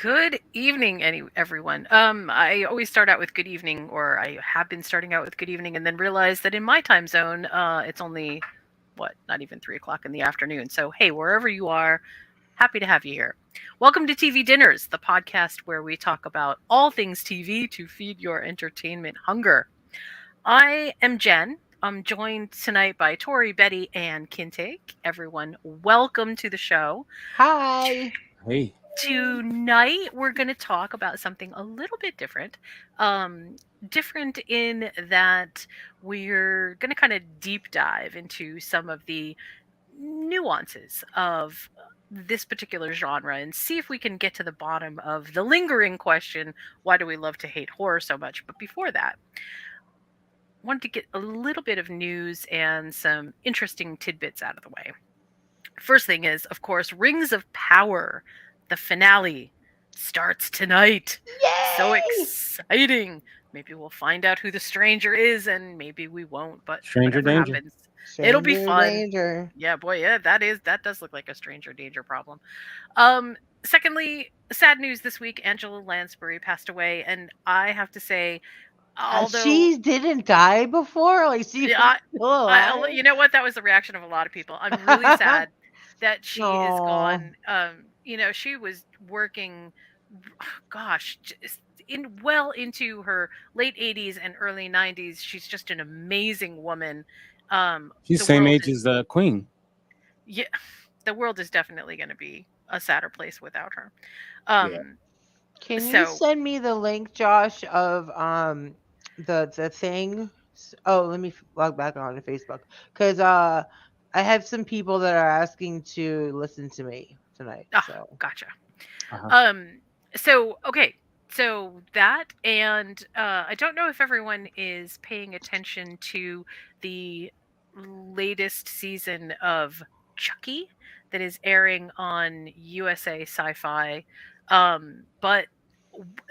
Good evening, everyone. I always start out with good evening, or I have been starting out with good evening, and then realize that in my time zone, it's only not even 3 o'clock in the afternoon. So, hey, wherever you are, happy to have you here. Welcome to TV Dinners, the podcast where we talk about all things TV to feed your entertainment hunger. I am Jen. I'm joined tonight by Tori, Betty, and Kinte. Everyone, welcome to the show. Hi. Hey, Tonight, we're going to talk about something a little bit different. Different in that we're going to kind of deep dive into some of the nuances of this particular genre and see if we can get to the bottom of the lingering question, why do we love to hate horror so much? But before that, wanted to get a little bit of news and some interesting tidbits out of the way. First thing is, of course, Rings of Power. The finale starts tonight. Yay! So exciting. Maybe we'll find out who the stranger is, and maybe we won't, but stranger whatever danger. happens, it'll be Stranger fun. danger. Yeah, boy, yeah, that does look like a stranger danger problem. Secondly, sad news this week, Angela Lansbury passed away, and I have to say, although She didn't die before. Like she yeah, was still alive. you know what? That was the reaction of a lot of people. I'm really sad that she is No. gone. She was working, gosh, just well into her late 80s and early 90s. She's just an amazing woman. She's The same world age is, as Queen. yeah, the world is definitely going to be a sadder place without her. Yeah. Um, Can you so send me the link, Josh, of the thing? Oh, let me log back on to Facebook because I have some people that are asking to listen to me tonight. So gotcha. Uh-huh. Um, okay. So that, and I don't know if everyone is paying attention to the latest season of Chucky that is airing on USA Sci-Fi. But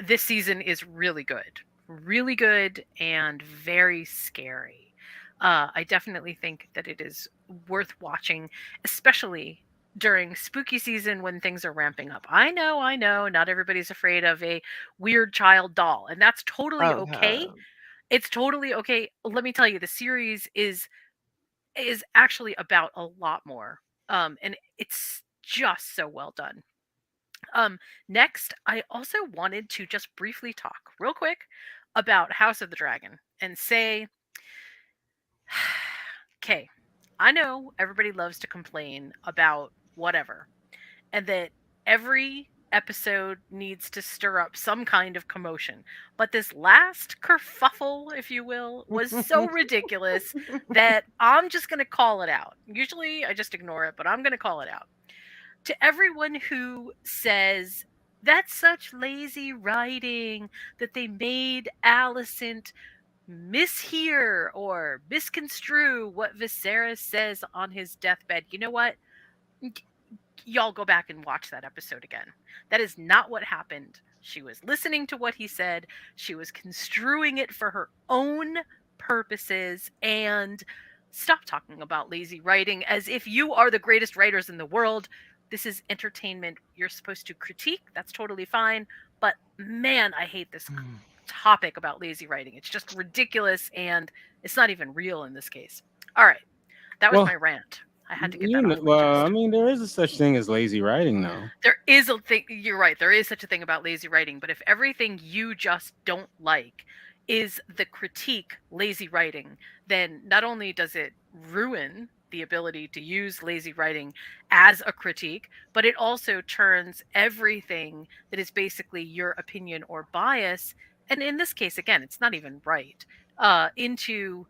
this season is really good, and very scary. I definitely think that it is worth watching, especially during spooky season when things are ramping up. I know, not everybody's afraid of a weird child doll, and that's totally okay. okay. It's totally okay. Let me tell you, the series is actually about a lot more. And it's just so well done. Next, I also wanted to just briefly talk real quick about House of the Dragon and say, okay, I know everybody loves to complain about whatever, and that every episode needs to stir up some kind of commotion. But this last kerfuffle, if you will, was so ridiculous that I'm just going to call it out. Usually I just ignore it, but I'm going to call it out. To everyone who says, that's such lazy writing that they made Alicent mishear or misconstrue what Viserys says on his deathbed. You know what? Y'all go back and watch that episode again. That is not what happened. She was listening to what he said, she was construing it for her own purposes, and stop talking about lazy writing as if you are the greatest writers in the world. This is entertainment. You're supposed to critique. That's totally fine. But man, I hate this topic about lazy writing. It's just ridiculous, and it's not even real in this case. All right. That was Well, my rant. I had to get you that know, off my well, I chest. mean, there is a such thing as lazy writing, though. There is a thing, you're right, there is such a thing about lazy writing, but if everything you just don't like is the critique lazy writing, then not only does it ruin the ability to use lazy writing as a critique, but it also turns everything that is basically your opinion or bias, and in this case, again, it's not even right, into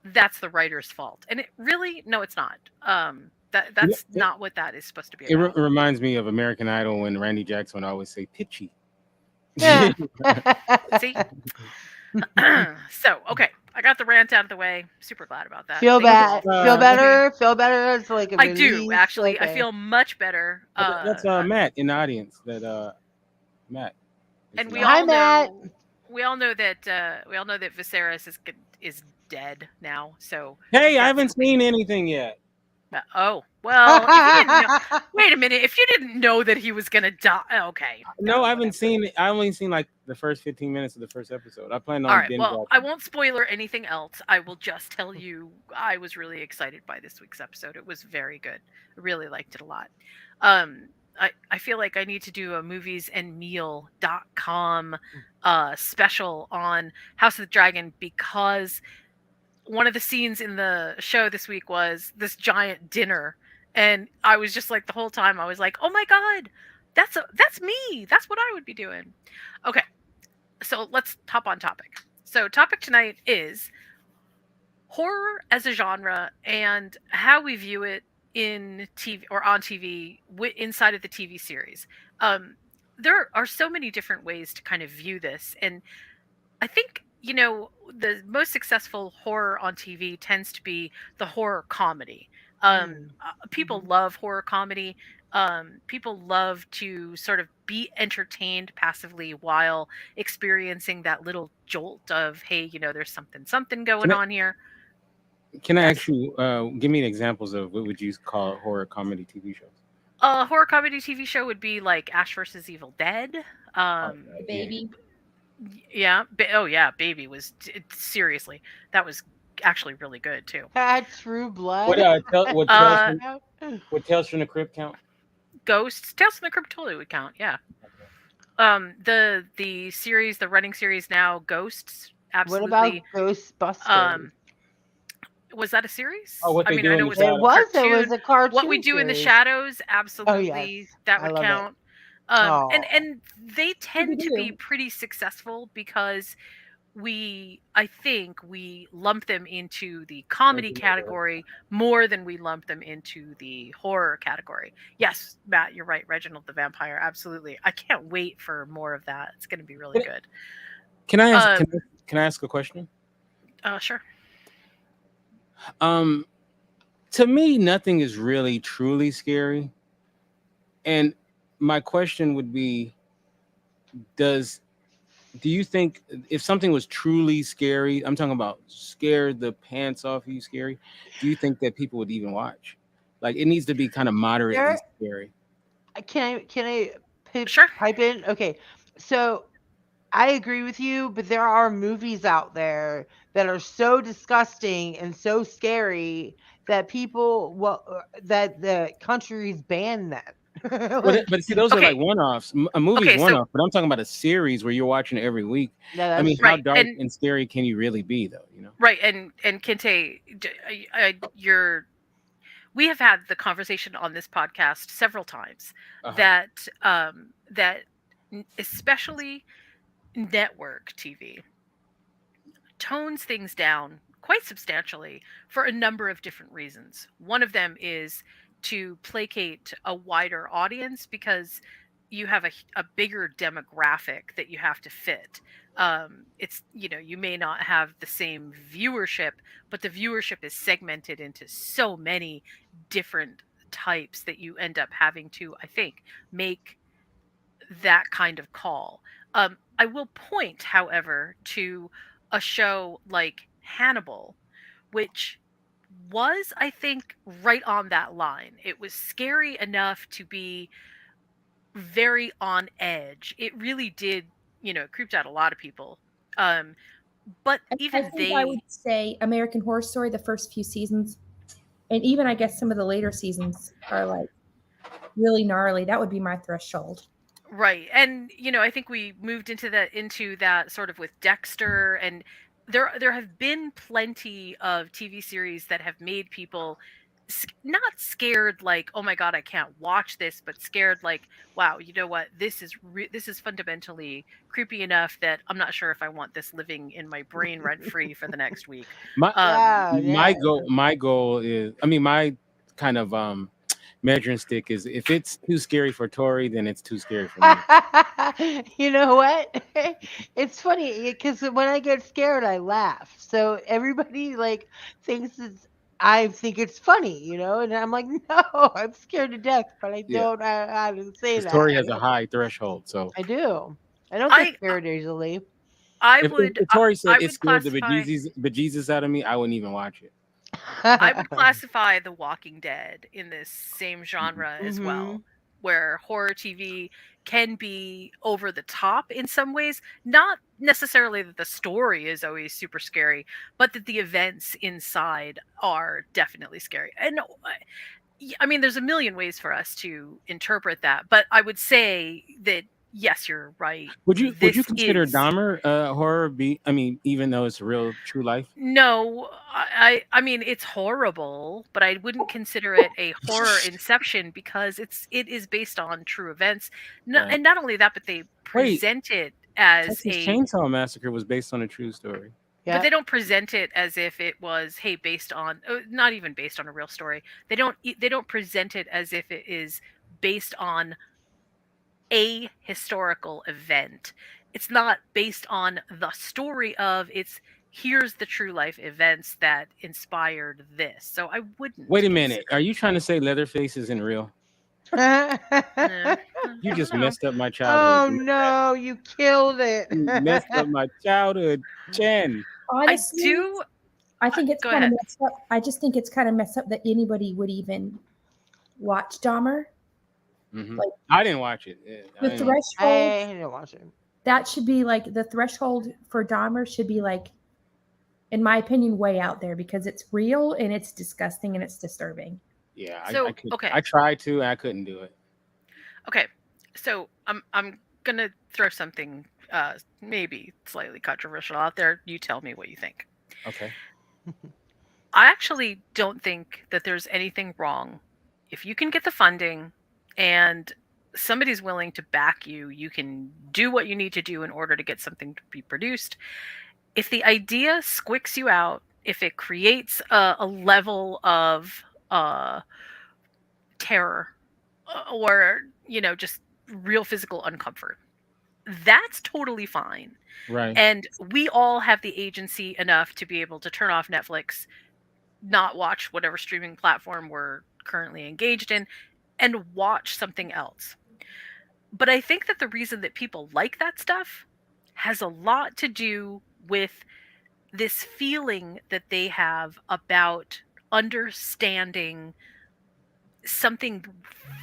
that's the writer's fault. And it really, no, it's not. You know, That's not what that is supposed to be it about. reminds me of American Idol when Randy Jackson would always say pitchy. Yeah. See? So, okay, I got the rant out of the way. Super glad about that. Feel Thank you bad. all for Feel listening. better. Feel better. It's like a I do, release. actually. I Okay. feel much better. That's Matt in the audience. That Matt is And in we the Hi, all audience. Matt. know we all know that Viserys is dead now. So Hey, I that's haven't something. seen anything yet. Oh, Well, if you didn't know, wait a minute. If you didn't know that he was gonna die, okay, No, I haven't whatever. seen it. I only seen like the first 15 minutes of the first episode. I plan All on right. binge Well, I watching. won't spoiler anything else. I will just tell you I was really excited by this week's episode. It was very good. I really liked it a lot. I feel like I need to do a moviesandmeal.com special on House of the Dragon because one of the scenes in the show this week was this giant dinner, and I was just like the whole time I was like, "Oh my god, that's me. That's what I would be doing." Okay, so let's hop on topic. So topic tonight is horror as a genre and how we view it in TV or on TV inside of the TV series. Um, there are so many different ways to kind of view this, and I think the most successful horror on TV tends to be the horror comedy. Mm, People mhm. love horror comedy. People love to sort of be entertained passively while experiencing that little jolt of, hey, there's something Can going I on here. can I Yes. ask you? Give me examples of what would you call horror comedy TV shows? A horror comedy TV show would be like Ash versus Evil Dead. Um, The Okay, yeah. baby. yeah. Oh yeah, Baby was seriously, that was actually really good too. True What Blood. what tales Uh, from the Crypt count? Ghosts, Tales from the Crypt totally would count. Yeah. Okay. The series, the running series now, Ghosts, What about absolutely. Ghostbusters? Um, was that a series? Oh, what I they mean, do I in know it the was a It shadows. was. It was cartoon. a What We cartoon Do in the series. Shadows, Oh yes, absolutely, that I would love it. count. Oh, And they Scooby tend to be Doo. pretty successful because I think we lump them into the comedy Resident Evil. category more than we lump them into the horror category. Yes, Matt, you're right. Reginald the Vampire, absolutely. I can't wait for more of that. It's going to be really Can, good. can I ask? Um, Can I ask a question? sure. Um, to me, nothing is really truly scary. And my question would be, does do you think if something was truly scary, I'm talking about scared the pants off you scary, do you think that people would even watch? Like it needs to be kind of moderately there. scary. Can I Sure. pipe in? Okay, so I agree with you, but there are movies out there that are so disgusting and so scary that that the countries ban them. But Like, but see, those are like Okay. one-offs. A movie's Okay. So, one-off, but I'm talking about a series where you're watching it every week. yeah, I that's mean, true. how right. dark And and scary can you really be, though? You know? right. And Kinte, you're we have had the conversation on this podcast several times Uh-huh. that especially network TV tones things down quite substantially for a number of different reasons. One of them is to placate a wider audience because you have a bigger demographic that you have to fit. It's, you may not have the same viewership, but the viewership is segmented into so many different types that you end up having to, I think, make that kind of call. I will point, however, to a show like Hannibal, which was, I think, right on that line. It was scary enough to be very on edge. It really did, it creeped out a lot of people. Um, but I even think I would they, say American Horror Story, the first few seasons, and even I guess some of the later seasons are like really gnarly. That would be my threshold. right. And I think we moved into that sort of with Dexter, and there have been plenty of TV series that have made people not scared like, oh my god, I can't watch this, but scared like, wow, you know what, this is fundamentally creepy enough that I'm not sure if I want this living in my brain rent free for the next week. My um Yeah, yeah. my goal is, I mean, my kind of measuring stick is if it's too scary for Tori, then it's too scary for me. You know what? It's funny because when I get scared, I laugh. So everybody like thinks I think it's funny, and I'm like, no, I'm scared to death, but I Yeah, don't know how to say because that. Tori has a high threshold. So I do. I don't get i scared easily. I if would Tori said I it would scared the classify bejesus out of me, I wouldn't even watch it. I would classify The Walking Dead in this same genre as Mm-hmm. well, where horror TV can be over the top in some ways. Not necessarily that the story is always super scary, but that the events inside are definitely scary. And I mean, there's a million ways for us to interpret that, but I would say that yes, you're right. Would you This consider is Dahmer horror? I mean, even though it's real true life. no, I mean it's horrible, but I wouldn't consider it a horror inception because it is based on true events. No, Right. and not only that, but they Wait, present it as Texas a Chainsaw Massacre was based on a true story. but they Yep. don't present it as if it was hey based on not even based on a real story. They don't present it as if it is based on a historical event. It's not based on the story of it's here's the true life events that inspired this. So I wouldn't Wait a minute. consider. Are you trying to say Leatherface isn't real? Eh, You I don't just know. messed up my childhood. Oh You know that. no, you killed it. You messed up my childhood, Jen. I Honestly, do. I think it's Go kind of ahead. messed up. I just think it's kind of messed up that anybody would even watch Dahmer. Hmm. Like I didn't watch it. I the didn't watch I threshold, didn't watch it. that should be like the threshold for Dahmer should be like, in my opinion, way out there because it's real and it's disgusting and it's disturbing. Yeah, I So could. okay, I tried to. I couldn't do it. okay. So I'm gonna throw something maybe slightly controversial out there. You tell me what you think. Okay. I actually don't think that there's anything wrong if you can get the funding and somebody's willing to back you. You can do what you need to do in order to get something to be produced. If the idea squicks you out, if it creates a level of uh, terror or just real physical uncomfort, that's totally fine. Right. And we all have the agency enough to be able to turn off Netflix, not watch whatever streaming platform we're currently engaged in, and watch something else. But I think that the reason that people like that stuff has a lot to do with this feeling that they have about understanding something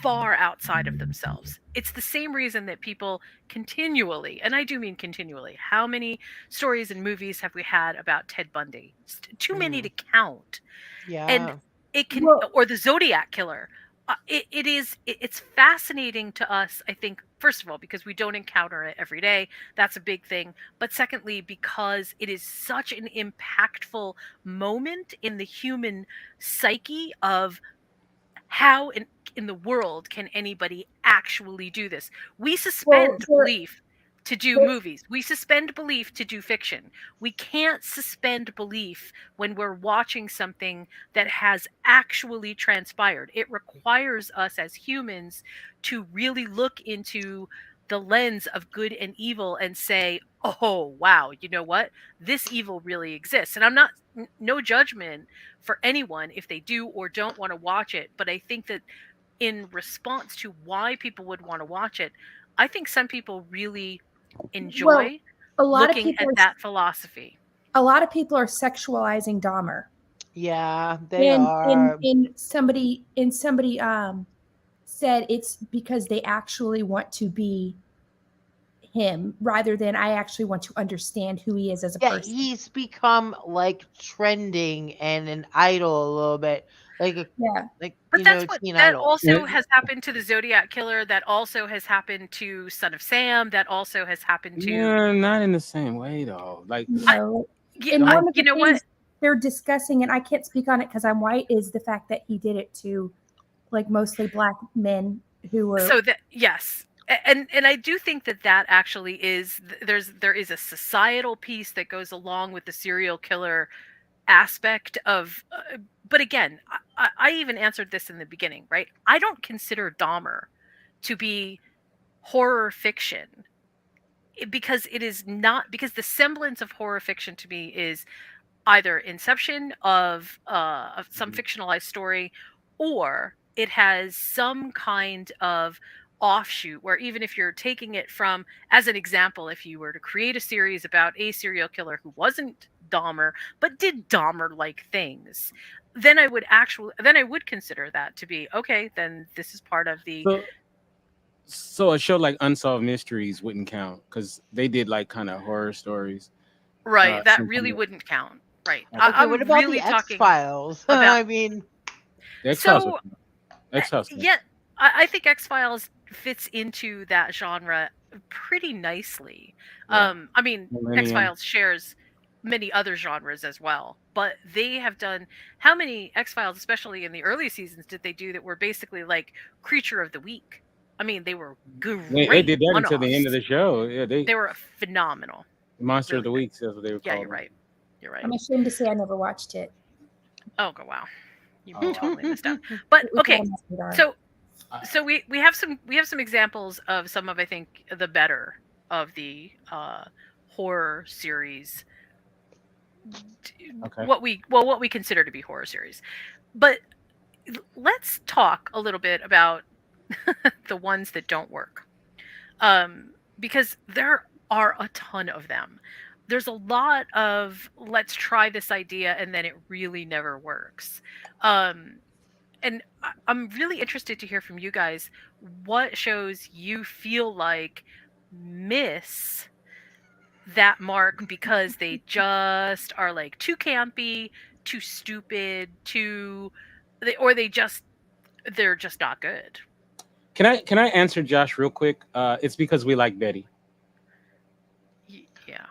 far outside of themselves. It's the same reason that people continually, and I do mean continually, how many stories and movies have we had about Ted Bundy? Too many to Mm, count. And yeah. it can, Well, or the Zodiac killer. It's fascinating to us, I think, first of all because we don't encounter it every day. That's a big thing. But secondly because it is such an impactful moment in the human psyche of how in the world can anybody actually do this. We well, suspend belief to do movies. We suspend belief to do fiction. We can't suspend belief when we're watching something that has actually transpired. It requires us as humans to really look into the lens of good and evil and say, oh, wow, you know what? This evil really exists. And I'm not, no judgment for anyone if they do or don't want to watch it. But I think that in response to why people would want to watch it, I think some people really well, enjoy a lot of looking people at are that philosophy. sexualizing Dahmer. Yeah, they And are. somebody said it's because they actually want to be him rather than I actually want to understand who he is as a Yeah, person. he's become like trending and an idol a little bit. Like a Yeah. But that's what teen that idol. also has happened to the Zodiac killer. That also has happened to Son of Sam. That also has happened to. Yeah, not in the same way though. Like, I, No. yeah, And like one of you the know what? things they're discussing, and I can't speak on it because I'm white, is the fact that he did it to like mostly black men who were So that yes, and I do think that that actually is there is a societal piece that goes along with the serial killer aspect of but again I even answered this in the beginning, right? I don't consider Dahmer to be horror fiction because it is not, because the semblance of horror fiction to me is either inception of some Mhm. fictionalized story, or it has some kind of offshoot where even if you're taking it from, as an example, if you were to create a series about a serial killer who wasn't Dahmer, but did Dahmer-like things, then I would consider that to be okay. Then this is part of the So so a show like Unsolved Mysteries wouldn't count because they did like kind of horror stories. right. That Some really kind of wouldn't count. Right. okay. Okay, what I'm about really the X talking Files? about I mean, The X Files. so X Files. yeah. I think X Files fits into that genre pretty nicely. Yeah. I mean, X Millennium. Files shares many other genres as well, but they have done how many X Files, especially in the early seasons, did they do that were basically like Creature of the Week? I mean, they were They great did that one until the end of offs. the show. Yeah, they They were phenomenal, Monster of really the good. Week. That's what they would Yeah, call you're them. right. You're right. I'm ashamed to say I never watched it. Oh, wow, you Oh, totally missed out. But It was okay, on my radar. so I- we have some examples of some of, I think, the better of the horror series, okay. what we consider to be horror series. But let's talk a little bit about the ones that don't work, because there are a ton of them. There's a lot of let's try this idea and then it really never works. um, and I'm really interested to hear from you guys what shows you feel like miss that mark because they just are like too campy, too stupid, or they're just not good. Can I answer Josh real quick? It's because we like Betty. Yeah,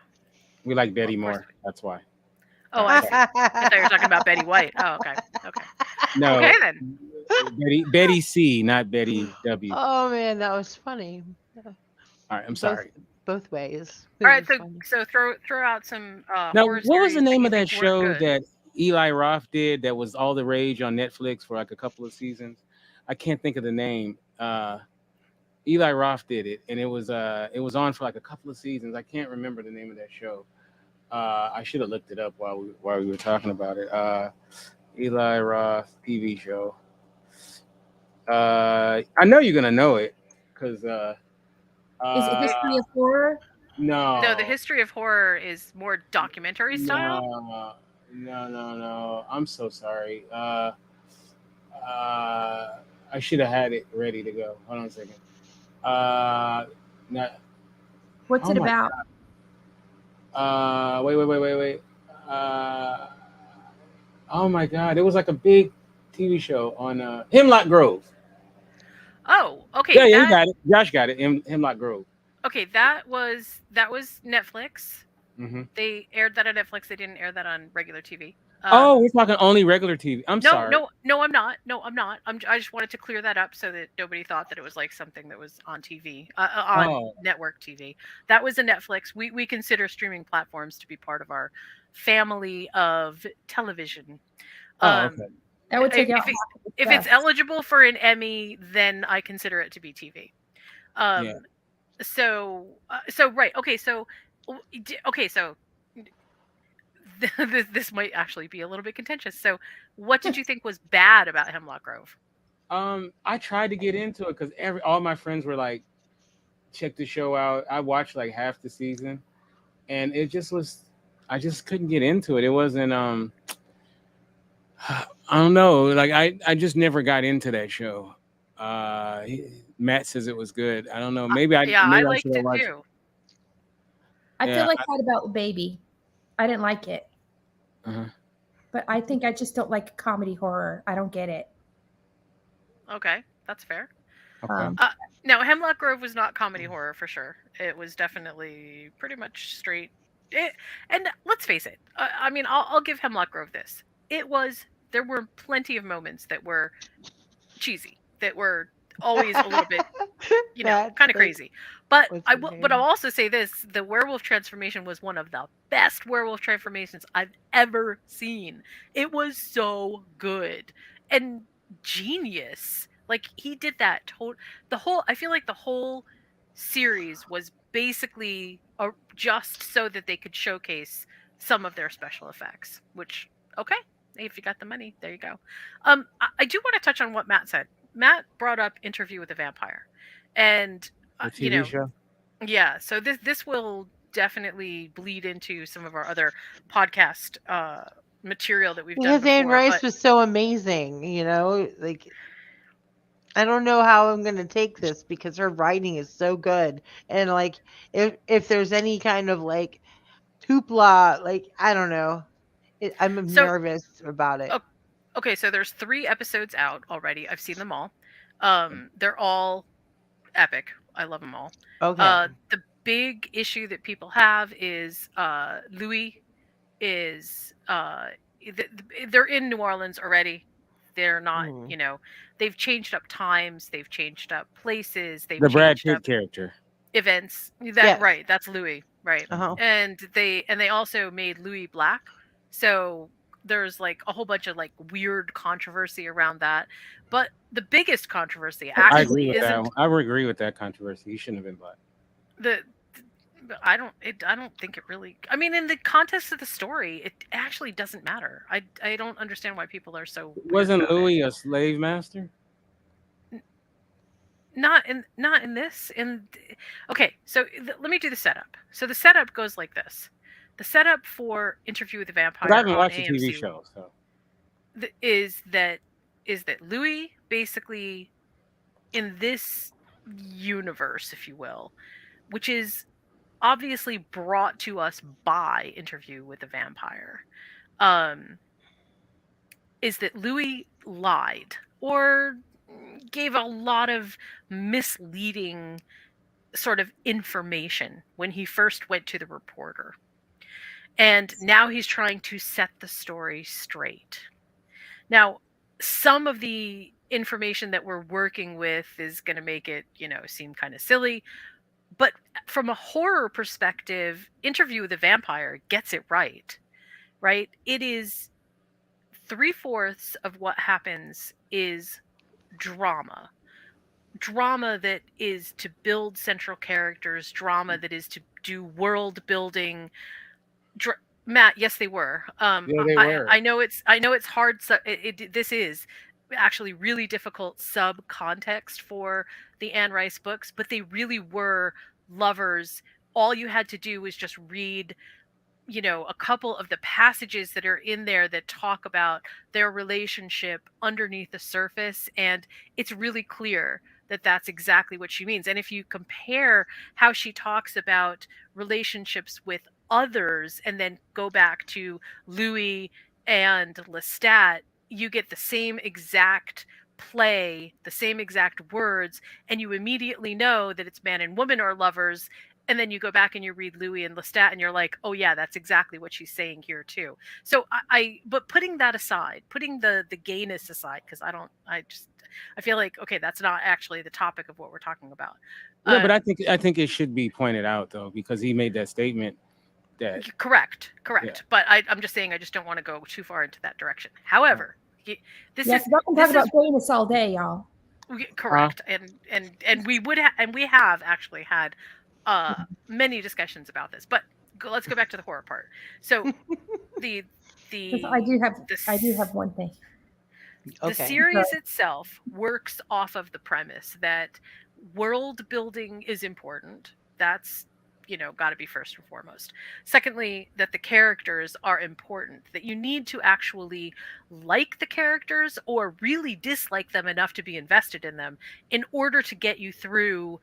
We like well, Betty of course. more. That's why. Oh, I see. I thought you were talking about Betty White. Oh, okay. Okay. Okay No, then. Betty C, not Betty W. oh man, that was funny. All right, I'm Both sorry. both ways. All It right, was so funny. throw out some Now, horror what was the series that name you of think that weren't show good. that Eli Roth did that was all the rage on Netflix for like a couple of seasons? I can't think of the name. Eli Roth did it, and it was on for like a couple of seasons. I can't remember the name of that show. I should have looked it up while we were talking about it. Eli Roth TV show. I know you're gonna know it because Is it It, History of Horror? no, the no, history of horror is more documentary style. no. I'm so sorry. I should have had it ready to go. Hold on a second. Not. What's Oh it my. about? Wait. Uh, oh my God! It was like a big TV show on Hemlock Grove. Oh, okay. Yeah, you That got it. Josh got it. Hemlock Grove. okay. That was Netflix. Hmm. They aired that on Netflix. They didn't air that on regular TV. Oh, we're talking only regular TV. I'm No, sorry. no, I'm not. No, I'm not. I just wanted to clear that up so that nobody thought that it was like something that was on TV, on Oh, network TV. That was a Netflix. We consider streaming platforms to be part of our family of television. oh, okay. Um, That would take out if it, half of the if it's stuff. eligible for an Emmy, then I consider it to be TV. Yeah. Um, so right. Okay. So this might actually be a little bit contentious. So, what did you think was bad about Hemlock Grove? I tried to get into it because all my friends were like, check the show out. I watched like half the season, and it just was. I just couldn't get into it. It wasn't. I don't know. Like I just never got into that show. Matt says it was good. I don't know. Yeah, I Maybe I should liked have it watched. too. I Yeah. feel like that about Baby. I didn't like it, Uh-huh. but I think I just don't like comedy horror. I don't get it. Okay, that's fair. Okay. Now, Hemlock Grove was not comedy horror for sure. It was definitely pretty much straight. And let's face it. I mean, I'll give Hemlock Grove this. It was. There were plenty of moments that were cheesy, that were always a little bit, That's kind of like crazy. But what's I his will. But I'll name? also say this: the werewolf transformation was one of the best werewolf transformations I've ever seen. It was so good and genius. Like he did that. The whole. I feel like the whole series was basically just so that they could showcase some of their special effects. Which okay, if you got the money, there you go. I do want to touch on what Matt said. Matt brought up Interview with a Vampire, and The you TV know, show. yeah. So this will definitely bleed into some of our other podcast material that we've done Because Anne before. Rice But was so amazing, like I don't know how I'm gonna take this because her writing is so good, and like if there's any kind of like hoopla, like I don't know, I'm so nervous about it. o- okay, so there's 3 episodes out already. I've seen them all. They're all epic. I love them all. Okay. The big issue that people have is Louis is they're in New Orleans already. They're not, Mm. they've changed up times, they've changed up places, they've The Brad changed Pitt up character. events. That Yes. right, that's Louis, right. Uh-huh. And they also made Louis black. So there's like a whole bunch of like weird controversy around that. But the biggest controversy I agree actually with that. isn't I would agree with that controversy. He shouldn't have been black. the I don't think it really. I mean, in the context of the story, it actually doesn't matter. I don't understand why people are so weird Wasn't about it. Louis a slave master? Not in this. Okay, so let me do the setup. So the setup goes like this. The setup for Interview with the Because I Vampire haven't on watched the TV AMC show, so is that Louis basically in this universe, if you will, which is obviously brought to us by Interview with the Vampire, um, is that Louis lied or gave a lot of misleading sort of information when he first went to the reporter. And now he's trying to set the story straight. Now, some of the information that we're working with is going to make it, seem kind of silly. But from a horror perspective, Interview with the Vampire gets it right, right? It is 3/4 of what happens is drama. Drama that is to build central characters, drama that is to do world building. Matt, yes, they were. yeah, they I were. I know it's hard. This is actually really difficult sub context for the Anne Rice books, but they really were lovers. All you had to do was just read, a couple of the passages that are in there that talk about their relationship underneath the surface, and it's really clear that that's exactly what she means. And if you compare how she talks about relationships with others and then go back to Louis and Lestat, you get the same exact play, the same exact words, and you immediately know that it's man and woman are lovers. And then you go back and you read Louis and Lestat and you're like, oh yeah, that's exactly what she's saying here too. So but putting that aside, putting the gayness aside, because I feel like, okay, that's not actually the topic of what we're talking about. Yeah, but I think it should be pointed out though, because he made that statement that Correct. yeah. But I'm just saying, I just don't want to go too far into that direction. However, this Yeah, is 'cause I can talk about gayness all day, y'all. correct, and we have actually had many discussions about this. But let's go back to the horror part. So the 'Cause I do the have one thing. the Okay. series itself works off of the premise that world building is important. That's, got to be first and foremost. Secondly, that the characters are important, that you need to actually like the characters or really dislike them enough to be invested in them in order to get you through,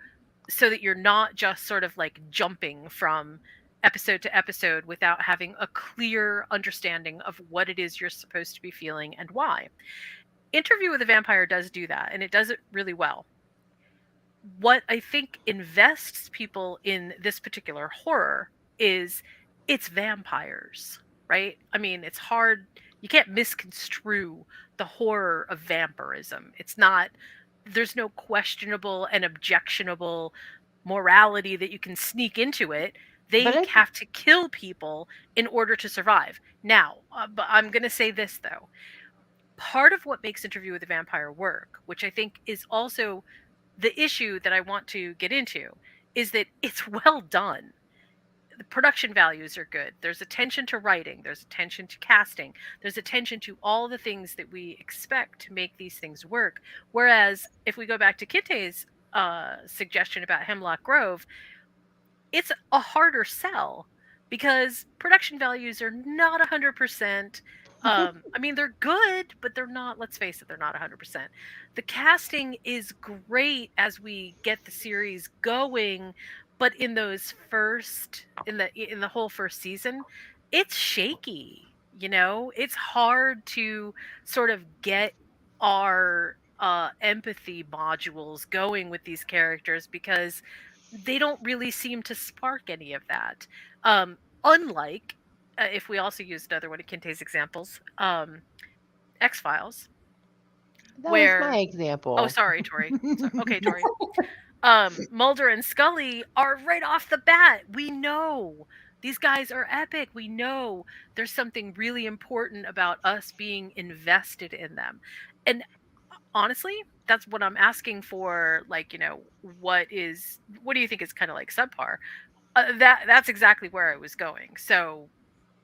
so that you're not just sort of like jumping from episode to episode without having a clear understanding of what it is you're supposed to be feeling and why. Interview with a Vampire does do that, and it does it really well. What I think invests people in this particular horror is it's vampires, right? I mean, it's hard. You can't misconstrue the horror of vampirism. It's not, there's no questionable and objectionable morality that you can sneak into it. But They I have to kill people in order to survive. Now, but I'm going to say this though. Part of what makes Interview with the Vampire work, which I think is also the issue that I want to get into, is that it's well done. The production values are good. There's attention to writing, there's attention to casting, there's attention to all the things that we expect to make these things work. Whereas if we go back to Kitte's suggestion about Hemlock Grove, it's a harder sell because production values are not 100%. I mean, they're good, but they're not, let's face it, they're not 100%. The casting is great as we get the series going, but in those first in the whole first season, it's shaky, you know? It's hard to sort of get our empathy modules going with these characters because they don't really seem to spark any of that. Unlike, if we also use another one of Kinte's examples, X Files, That was my where oh, example. sorry, Tori. Okay, Tori. Mulder and Scully are right off the bat. We know these guys are epic. We know there's something really important about us being invested in them. And honestly, that's what I'm asking for. Like, you know, what do you think is kind of like subpar? That's exactly where I was going. So,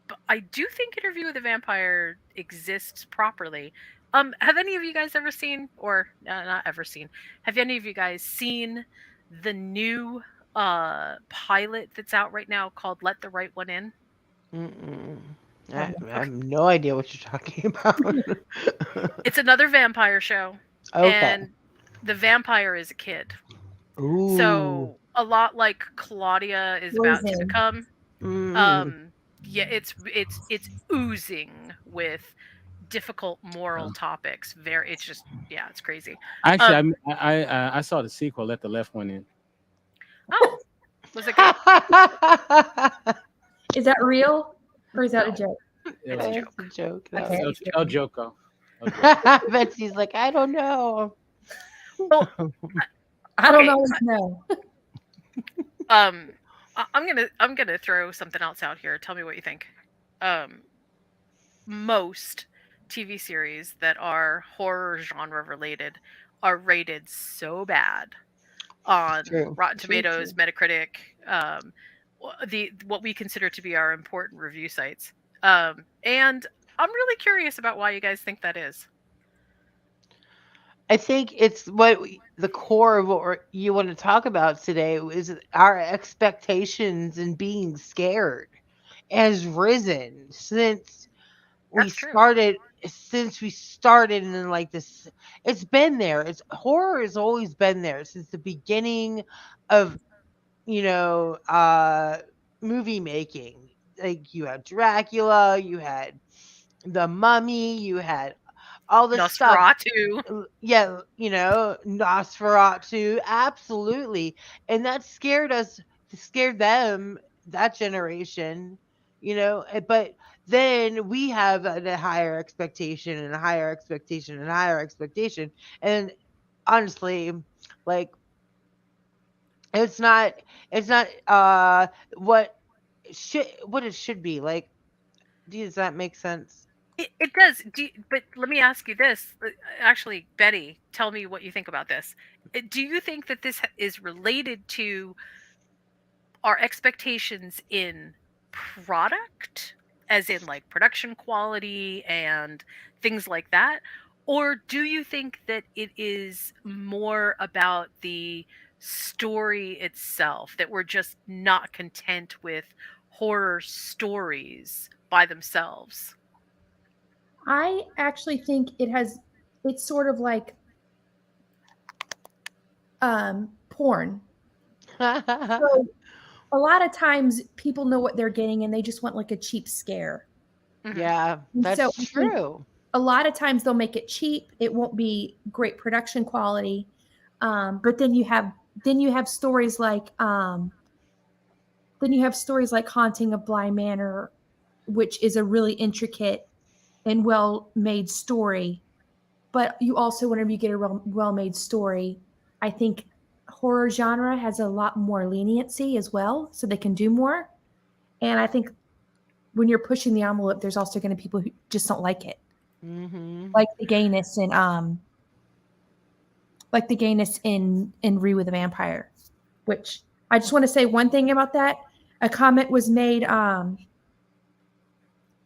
but I do think Interview with a Vampire exists properly. Have any of you guys ever seen, or not ever seen? Have any of you guys seen the new pilot that's out right now called "Let the Right One In"? Mm-mm. I Okay. have no idea what you're talking about. It's another vampire show, Okay. and the vampire is a kid. Ooh. So a lot like Claudia is about to Poison. become. Mm. Um, yeah, it's oozing with difficult moral topics. Very, it's just yeah, it's crazy. Um, Actually, I saw the sequel. Let the Left One In. oh, was it good? Is that real or is that a No, joke? It it's a was That's a joke. joke. It's Okay. a El, joke. El Joco. El Joco. Betsy's like, I don't know. Well, I don't okay. always know. I'm gonna throw something else out here. Tell me what you think. Um, most TV series that are horror genre related are rated so bad on True. Rotten True. Tomatoes, Metacritic, the what we consider to be our important review sites. And I'm really curious about why you guys think that is. I think it's the core of you want to talk about today is our expectations and being scared has risen That's true. since we started in like this. It's been there. It's horror has always been there since the beginning of you know movie making. Like you had Dracula, you had the Mummy, you had all this stuff. Nosferatu. Yeah, Nosferatu, absolutely. And that scared us, scared them, that generation, but then we have a higher expectation and a higher expectation and a higher expectation. And honestly, like it's not what what it should be. Like, does that make sense? It does. But let me ask you this. Actually, Betty, tell me what you think about this. Do you think that this is related to our expectations in product, as in like production quality and things like that? Or do you think that it is more about the story itself, that we're just not content with horror stories by themselves? I actually think it's sort of like porn. So a lot of times people know what they're getting and they just want like a cheap scare. Mhm. Yeah, And so that's I think true. a lot of times they'll make it cheap. It won't be great production quality. But then you have stories like Haunting of Bly Manor, which is a really intricate and well made story. But you also, whenever you get a well made story, I think horror genre has a lot more leniency as well, so they can do more. And I think when you're pushing the envelope, there's also going to be people who just don't like it, Hmm. like the gayness in Re with a Vampire. Which I just want to say one thing about that. A comment was made,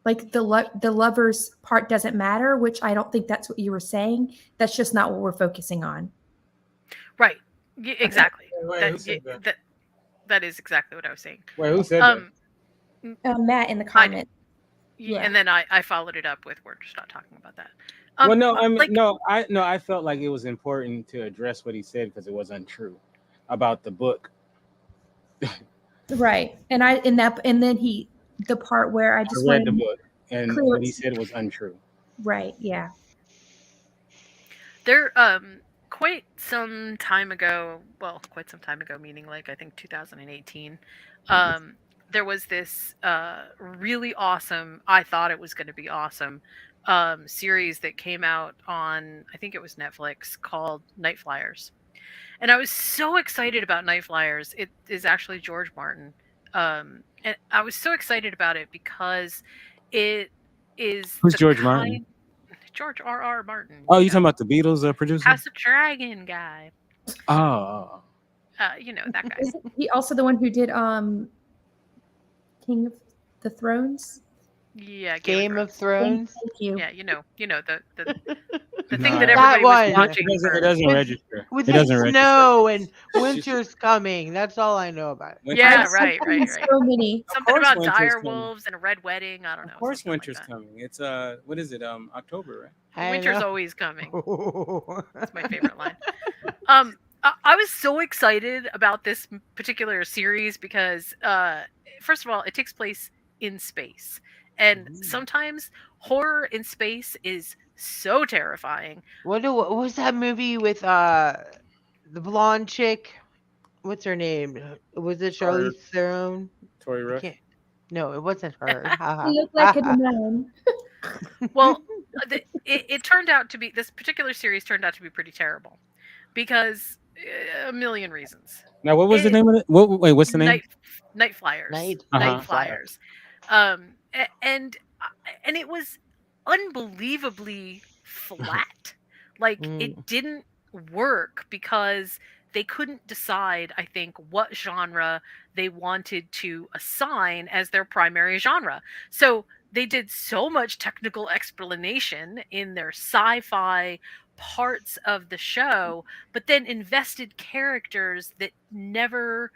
like the lovers part doesn't matter, which I don't think that's what you were saying. That's just not what we're focusing on. Right. Okay. Exactly. Wait, who That, said that? that That is exactly what I was saying. Wait, who said that? Matt in the I did. comment. Yeah. And then I followed it up with we're just not talking about that. Well, no, I mean, like I felt like it was important to address what he said because it was untrue about the book. Right. And then the part where I I just read wanted the book, and clear what he it. said was untrue. Right. Yeah. there quite some time ago, well, quite some time ago, meaning like I think 2018, there was this really awesome, I thought it was going to be awesome, series that came out on, I think it was Netflix, called Night Flyers. And I was so excited about Night Flyers. It is actually George Martin. And I was so excited about it because it is Who's the George Martin? kind George R. Martin, Oh, you talking about the Beatles producer? House of Dragon guy. Oh, That guy. Is he also the one who did King of the Thrones? Yeah, Game of Thank, Thrones. thank you. Yeah, the no, thing that That everybody was one. watching. it doesn't With, register. with It the doesn't register. snow and just- winter's coming. That's all I know about it. Yeah, I've right. seen so many. Something course about winter's dire coming. wolves and a red wedding. I don't know. Of course, something like winter's that. coming. It's what is it? October, right? I Winter's know. always coming. That's my favorite line. I was so excited about this particular series because, first of all, it takes place in space, and sometimes horror in space is so terrifying. What was that movie with the blonde chick? What's her name? Was it Charlize Theron? Tory I Rush. can't. No, it wasn't her. He looked like a man. Well, it turned out to be, this particular series turned out to be pretty terrible because a million reasons. Now, what was the name of it? Wait, what's the name? Night Flyers. Night Night Flyers. And it was unbelievably flat. Like it didn't work because they couldn't decide, I think, what genre they wanted to assign as their primary genre. So they did so much technical explanation in their sci-fi parts of the show, but then invested characters that never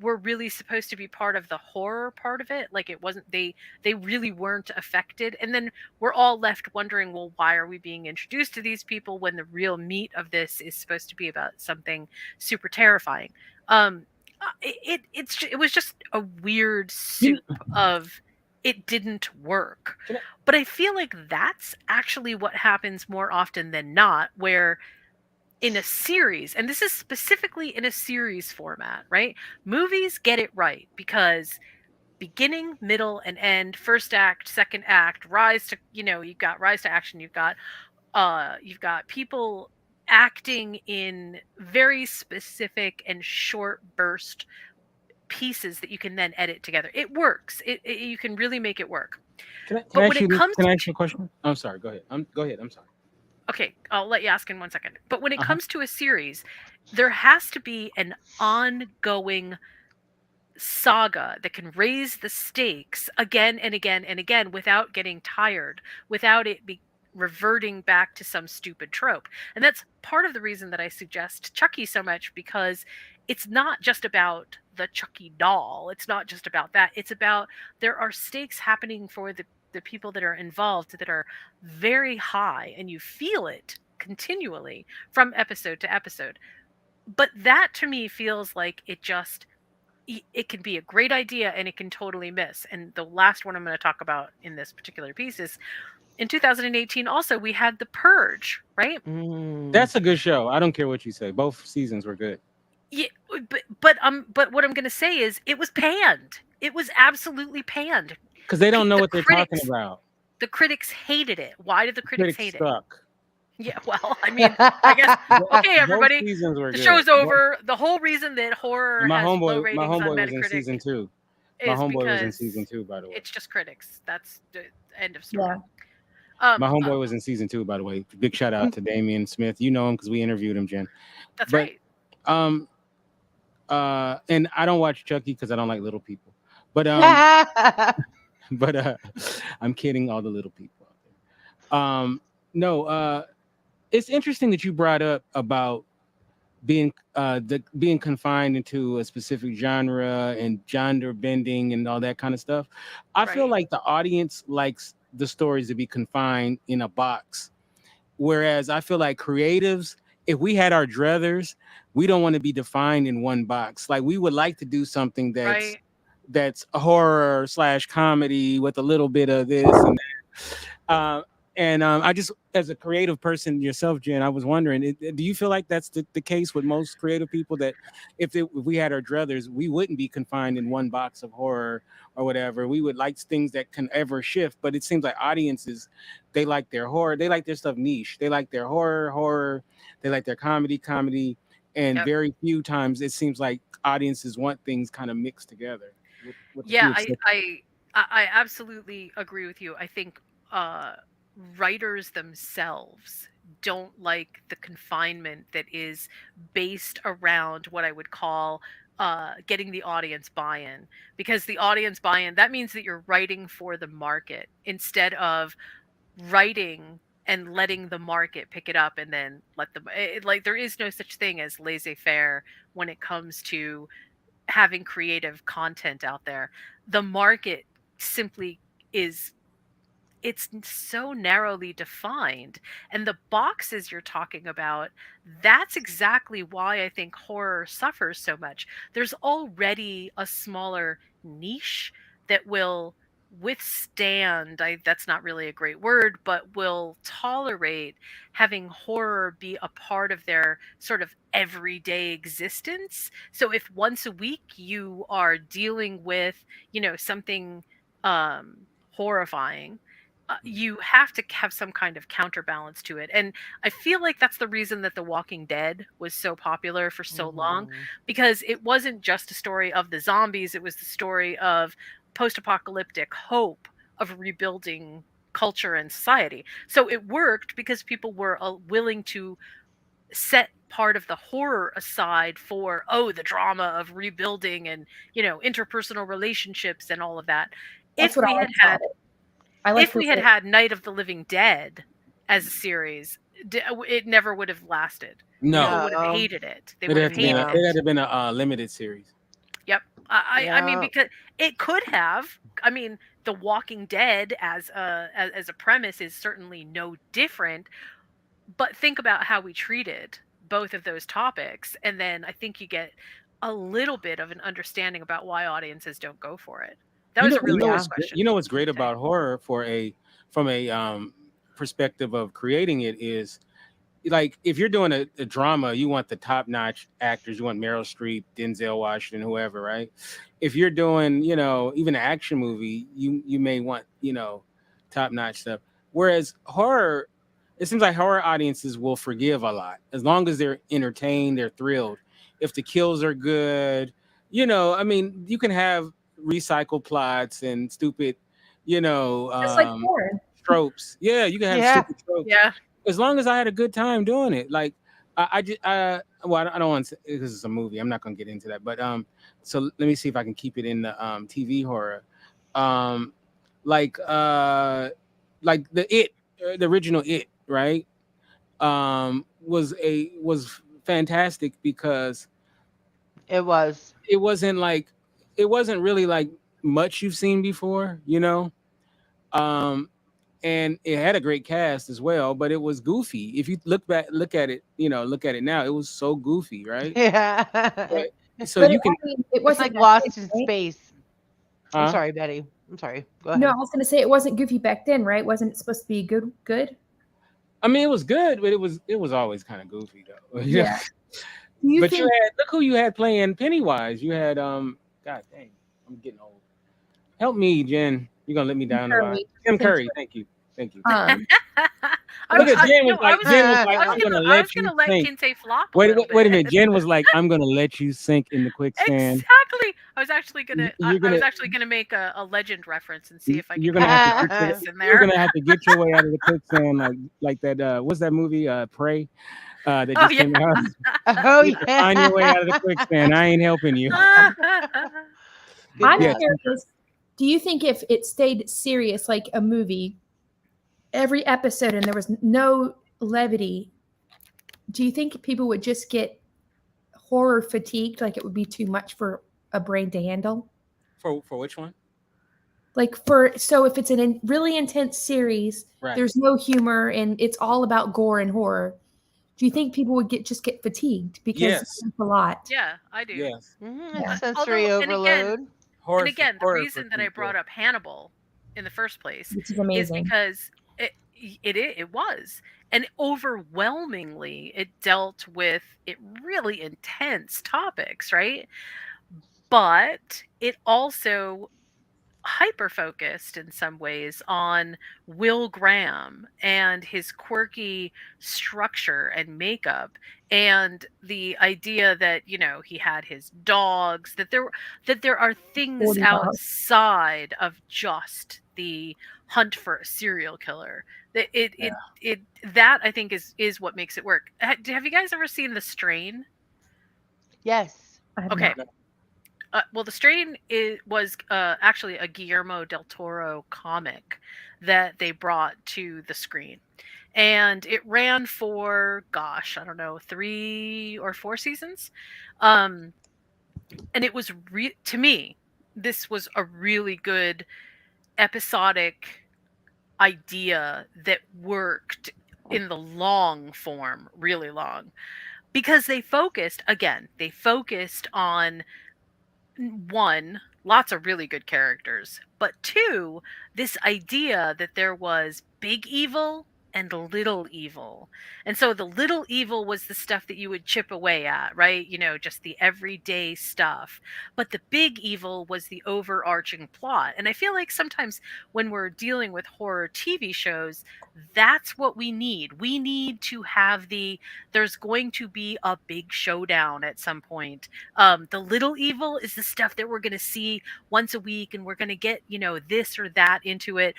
were really supposed to be part of the horror part of it. Like it wasn't, they really weren't affected, and then we're all left wondering, well, why are we being introduced to these people when the real meat of this is supposed to be about something super terrifying. It was just a weird soup of, it didn't work. But I feel like that's actually what happens more often than not, where in a series, and this is specifically in a series format, right? Movies get it right because beginning, middle, and end, first act, second act, rise to, you've got rise to action, you've got people acting in very specific and short burst pieces that you can then edit together. It works. You can really make it work. Can I ask you a question? I'm sorry. Go ahead. Go ahead. I'm sorry. Okay, I'll let you ask in 1 second. But when it comes to a series, there has to be an ongoing saga that can raise the stakes again and again and again without getting tired, without it reverting back to some stupid trope. And that's part of the reason that I suggest Chucky so much, because it's not just about the Chucky doll. It's not just about that. It's about, there are stakes happening for the people that are involved that are very high, and you feel it continually from episode to episode. But that to me feels like it can be a great idea and it can totally miss. And the last one I'm going to talk about in this particular piece is, in 2018 also we had The Purge, right? That's a good show. I don't care what you say. Both seasons were good. Yeah, but what I'm going to say is it was panned. It was absolutely panned. Because they don't know what they're talking about. The critics hated it. Why did the critics hate suck. it? Yeah, well, I mean, I guess, okay, everybody, the show's over. The whole reason that horror has low ratings on Metacritic was in season 2. My homeboy was in season 2, by the way. It's just critics. That's the end of story. Yeah. My homeboy was in season 2, by the way. Big shout out to Damian Smith. You know him because we interviewed him, Jen. That's right. And I don't watch Chucky because I don't like little people. But but I'm kidding, all the little people out there. No, it's interesting that you brought up about being confined into a specific genre and genre bending and all that kind of stuff. I feel Right. like the audience likes the stories to be confined in a box, whereas I feel like creatives, if we had our druthers, we don't want to be defined in one box. Like we would like to do something Right. that's a horror slash comedy with a little bit of this and that. And I just, as a creative person yourself, Jen, I was wondering, do you feel like that's the case with most creative people, that if we had our druthers, we wouldn't be confined in one box of horror or whatever? We would like things that can ever shift, but it seems like audiences, they like their horror, they like their stuff niche, they like their horror, they like their comedy, and Yep. very few times it seems like audiences want things kind of mixed together, with a Yeah, few exceptions. I absolutely agree with you. I think uh, writers themselves don't like the confinement that is based around what I would call getting the audience buy-in, because the audience buy-in, that means that you're writing for the market instead of writing and letting the market pick it up and then let them like there is no such thing as laissez-faire when it comes to having creative content out there. The market simply is, it's so narrowly defined, and the boxes you're talking about, that's exactly why I think horror suffers so much. There's already a smaller niche that will withstand, that's not really a great word, but will tolerate having horror be a part of their sort of everyday existence. So if once a week you are dealing with, something horrifying, you have to have some kind of counterbalance to it. And I feel like that's the reason that The Walking Dead was so popular for so long, Mhm. because it wasn't just a story of the zombies, it was the story of post apocalyptic hope of rebuilding culture and society. So it worked because people were willing to set part of the horror aside for, oh, the drama of rebuilding and, interpersonal relationships and all of that. That's If what I we had liked had about it. I like if the we had way had Night of the Living Dead as a series, it never would have lasted. People No, would have No. hated it. They it would have had to be hated No. it had it. to been a limited series. Yep. I mean, Yeah. because it could have. I mean, The Walking Dead as a premise is certainly no different. But think about how we treated both of those topics, and then I think you get a little bit of an understanding about why audiences don't go for it. That was a really good Yeah. question. What's great Tay. about horror from a perspective of creating it is, like, if you're doing a drama, you want the top notch actors. You want Meryl Streep, Denzel Washington, whoever, right? If you're doing, even an action movie, you may want, top notch stuff. Whereas horror, it seems like horror audiences will forgive a lot as long as they're entertained, they're thrilled. If the kills are good, I mean, you can have recycled plots and stupid, you know, just like um, porn. tropes. Yeah, you can have Yeah. stupid tropes Yeah. as long as I had a good time doing it. Like I just, well, I don't want to, because it's a movie. I'm not going to get into that. But so let me see if I can keep it in the TV horror. Um, like the original It, right? Was fantastic because It was. it wasn't like it wasn't really like much you've seen before, Um, and it had a great cast as well, but it was goofy. If you look at it now, it was so goofy, right? Yeah. But so But you can, I mean, it It's wasn't like back then, Lost in right? Space. I'm huh? sorry, Betty. I'm sorry. Go No, I ahead. was gonna say it wasn't goofy back then, right? Wasn't it supposed to be good? Good. I mean, it was good, but it was always kind of goofy though. Yeah. Do you But you think had, look who you had playing Pennywise. You had God dang, I'm getting old. Help me, Jen. You're gonna let me down the line. Curry? Tim Tim Curry, thank you, thank you. Um, Look at Jen No, was like, I was I'm gonna gonna I was let you gonna let sink. Kinte flop a Wait, little wait, wait a bit. minute. Jen was like, I'm gonna let you sink in the quicksand. Exactly. I was actually gonna You're I gonna was actually gonna make a legend reference and see if I you're could gonna get have to Mark get your Davis in you're there. gonna have to get your way out of the quicksand, like that. What's that movie? Prey. That Oh just yeah. came out. Oh You have to find your way yeah. out of the quicksand. I ain't helping you. Good I'm Yeah. job. curious. Do you think if it stayed serious like a movie, every episode and there was no levity, do you think people would just get horror fatigued, like it would be too much for a brain to handle? For which one? Like so if it's a really intense series, Right. there's no humor and it's all about gore and horror. Do you think people would just get fatigued because Yes. it's a lot? Yeah, I do. Yes. Yeah. It's sensory overload. Horror. And again, the horror reason that I fatigue, brought yeah. up Hannibal in the first place Which is is amazing. because it was, and overwhelmingly it dealt with really intense topics, right? But it also hyper focused in some ways on Will Graham and his quirky structure and makeup, and the idea that he had his dogs, that there are things 40 dogs. outside of just the hunt for a serial killer. That that I think is what makes it work. Have you guys ever seen The Strain? Yes. I have Okay. not. Well, The Strain was actually a Guillermo del Toro comic that they brought to the screen. And it ran for, gosh, I don't know, 3 or 4 seasons. And it was, to me, this was a really good episodic idea that worked in the long form, really long. Because they focused on one, lots of really good characters, but two, this idea that there was big evil and little evil. And so the little evil was the stuff that you would chip away at, right? Just the everyday stuff. But the big evil was the overarching plot. And I feel like sometimes when we're dealing with horror TV shows, that's what we need. We need to have there's going to be a big showdown at some point. The little evil is the stuff that we're going to see once a week, and we're going to get this or that into it,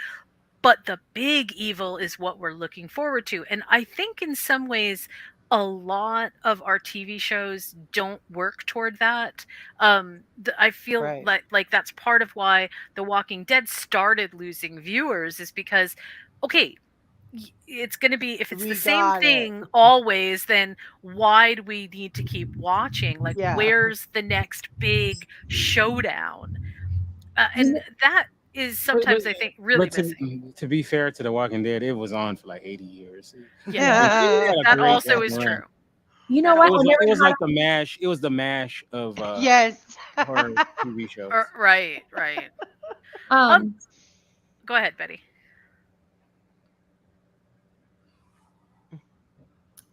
but the big evil is what we're looking forward to. And I think in some ways a lot of our TV shows don't work toward that. I feel Right. like that's part of why The Walking Dead started losing viewers, is because, okay, it's going to be, if it's We the same got it. thing always, then why do we need to keep watching? Like, Yeah. where's the next big showdown? You And know- that is sometimes, I think, really But missing. to be fair to The Walking Dead, it was on for like 80 years. Yeah, It had a that great also is run. true. You know That what? It was I like, never it was thought like the mash. It was the mash of Yes. horror TV shows. Right. um Go ahead, Betty.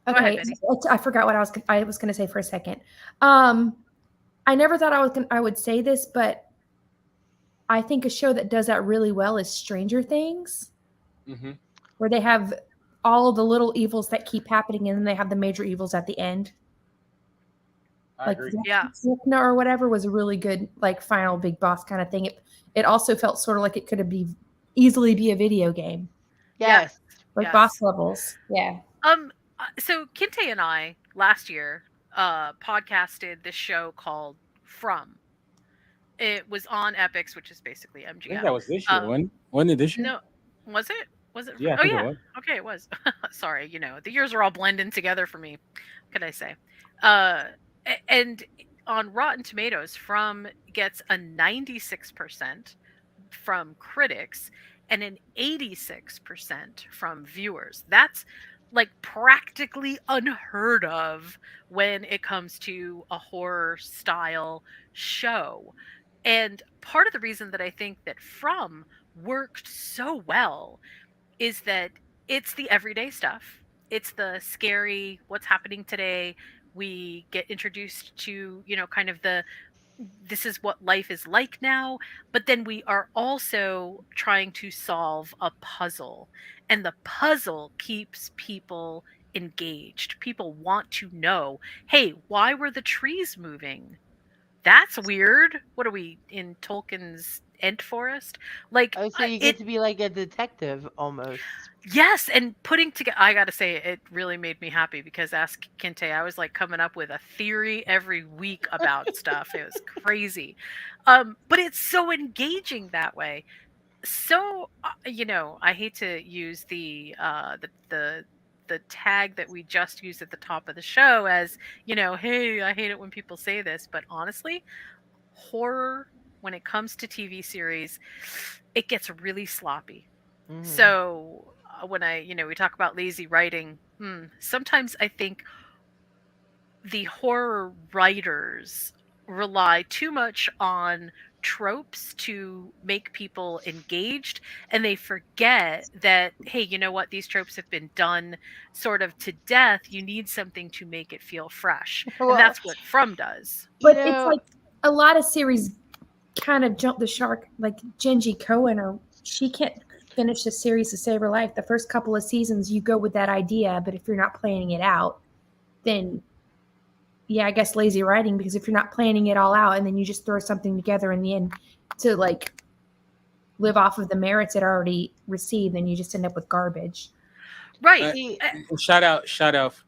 Go ahead, okay, Betty. I forgot what I was going to say for a second. I never thought I would say this, but I think a show that does that really well is Stranger Things, Mm-hmm. where they have all of the little evils that keep happening, and then they have the major evils at the end. I agree. Yeah. Vecna or whatever was a really good, like, final big boss kind of thing. It also felt sort of like it could easily be a video game, Yes. like Yes. boss levels. Yeah. So Kinte and I last year podcasted this show called From. It was on Epix, which is basically I think MGM. that was this year. When did this year? No, was it? Was it? Yeah, I Oh think it yeah. was. Okay, it was. Sorry, the years are all blending together for me. What can I say? And on Rotten Tomatoes, From gets a 96% from critics and an 86% from viewers. That's like practically unheard of when it comes to a horror style show. And part of the reason that I think that From worked so well is that it's the everyday stuff. It's the scary, what's happening today. We get introduced to, kind of this is what life is like now, but then we are also trying to solve a puzzle. And the puzzle keeps people engaged. People want to know, hey, why were the trees moving? That's weird. What are we in Tolkien's Ent Forest? Like, Oh, so you get to be like a detective almost. yes, and putting together, I gotta say, it really made me happy because Ask Kinte, I was like coming up with a theory every week about stuff. It was crazy. But it's so engaging that way. So, I hate to use the the tag that we just used at the top of the show as, hey, I hate it when people say this, but honestly, horror, when it comes to TV series, it gets really sloppy. Mhm. So when we talk about lazy writing, sometimes I think the horror writers rely too much on tropes to make people engaged, and they forget that, hey, you know what, these tropes have been done sort of to death. You need something to make it feel fresh, and Well, that's what From does. you But it's know, like a lot of series kind of jump the shark. Like Genji Cohen, or she can't finish the series to save her life. The first couple of seasons, you go with that idea, but if you're not planning it out, then yeah, I guess lazy writing, because if you're not planning it all out and then you just throw something together in the end to like live off of the merits it already received, then you just end up with garbage. Right. see, Shout out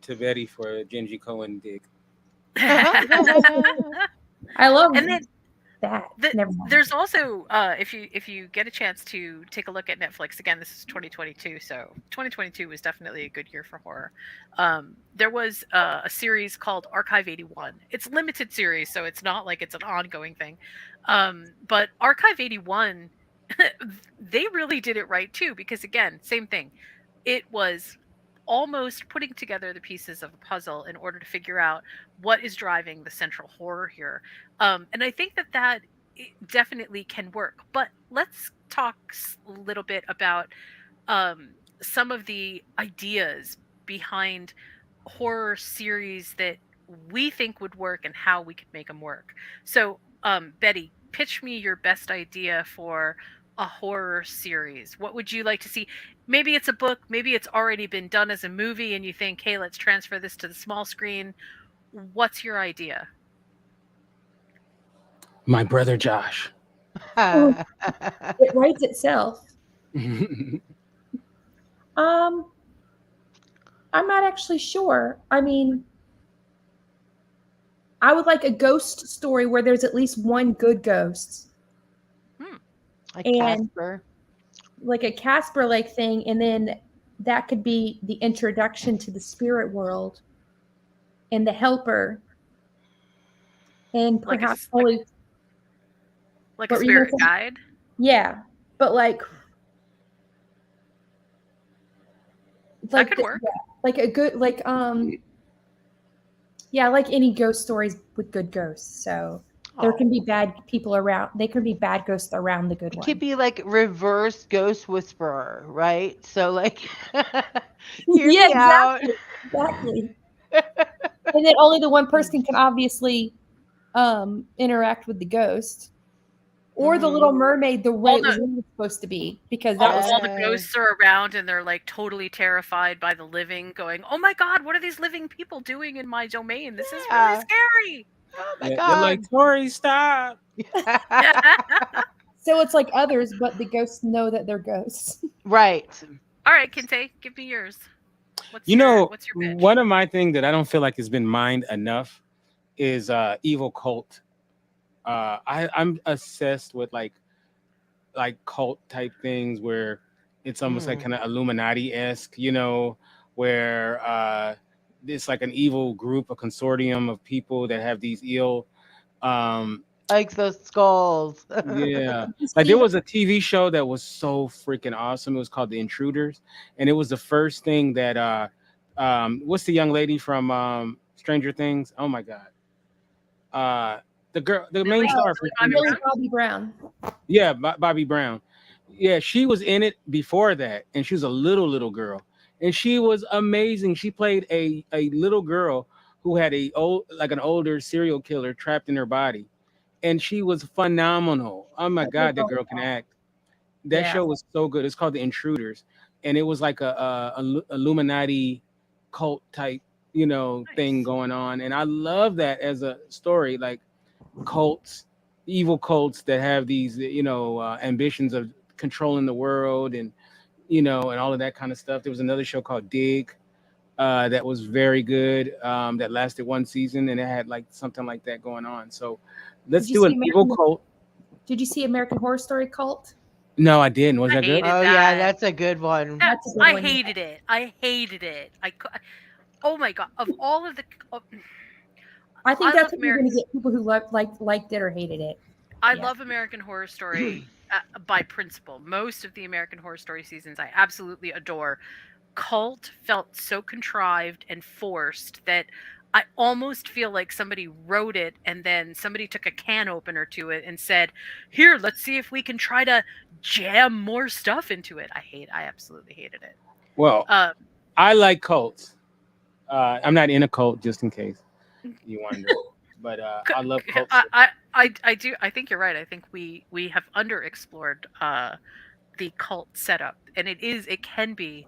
to Betty for a Genji Cohen dig. I love And then that. Never mind. there's also if you get a chance to take a look at Netflix again, this is 2022, so 2022 was definitely a good year for horror. There was a series called Archive 81. It's a limited series, so it's not like it's an ongoing thing. But Archive 81, they really did it right too, because again, same thing. It was almost putting together the pieces of a puzzle in order to figure out what is driving the central horror here. And I think that definitely can work. But let's talk a little bit about some of the ideas behind horror series that we think would work and how we could make them work. So, Betty, pitch me your best idea for a horror series. What would you like to see? Maybe it's a book, maybe it's already been done as a movie, and you think, hey, let's transfer this to the small screen. What's your idea? My brother Josh. It writes itself. I'm not actually sure. I mean, I would like a ghost story where there's at least one good ghost. like And Casper. like a Casper like thing, and then that could be the introduction to the spirit world and the helper, and Like a perhaps only like a what were you gonna spirit say? guide? Yeah, but That could work. yeah, like a good yeah, like any ghost stories with good ghosts. So there can be Oh. bad people around. They can be bad ghosts around the good It one. could be like reverse ghost whisperer, right? So like hear Yeah, me out. exactly. And then only the one person can obviously interact with the ghost. Or the Little Mhm. Mermaid, the way All it was the really supposed to be, because that was all the Yeah. ghosts are around and they're like totally terrified by the living, going, "Oh my god, what are these living people doing in my domain? This is really Yeah. scary." Oh my They're like, god. Tori, stop. so it's like others, but the ghosts know that they're ghosts. Right. All right, Kinte, give me yours. What's You your know, what's your pitch? one of my things that I don't feel like has been mined enough is evil cult. I'm obsessed with like cult type things where it's almost like Mm. kind of Illuminati-esque, where it's like an evil group, a consortium of people that have these ill Like those skulls. yeah. You Like there see, was a TV show that was so freaking awesome. It was called The Intruders. And it was the first thing that what's the young lady from Stranger Things? Oh my God. The girl, the main Lily, star from Bobby Stranger Millie Things. Brown? Bobby Brown. Yeah, Bobby Brown. Yeah, she was in it before that, and she was a little girl, and she was amazing. She played a little girl who had an older serial killer trapped in her body, and she was phenomenal. Oh my That was God, that girl can act. That Yeah. show was so good. It's called The Intruders, and it was like a Illuminati cult type, thing Nice. going on, and I love that as a story. Like cults, evil cults that have these, ambitions of controlling the world, and and all of that kind of stuff. There was another show called Dig that was very good, that lasted one season, and it had like something like that going on. So let's Did you do see an evil American? cult. Did you see American Horror Story Cult? No, I didn't. Was I that good? hated Oh yeah, that. that's a good one. Yeah, That's a good I one. hated it. I hated it. Oh my god! Of all of the, oh, I think I that's love what you're going to American. get people who liked it or hated it. I Yeah. love American Horror Story by principle. Most of the American Horror Story seasons, I absolutely adore. Cult felt so contrived and forced that I almost feel like somebody wrote it and then somebody took a can opener to it and said, "Here, let's see if we can try to jam more stuff into it." I absolutely hated it. Well, Um, I like cults. I'm not in a cult, just in case you wonder. But c- I love c- cults. I do. I think you're right. I think we have underexplored the cult setup, and it can be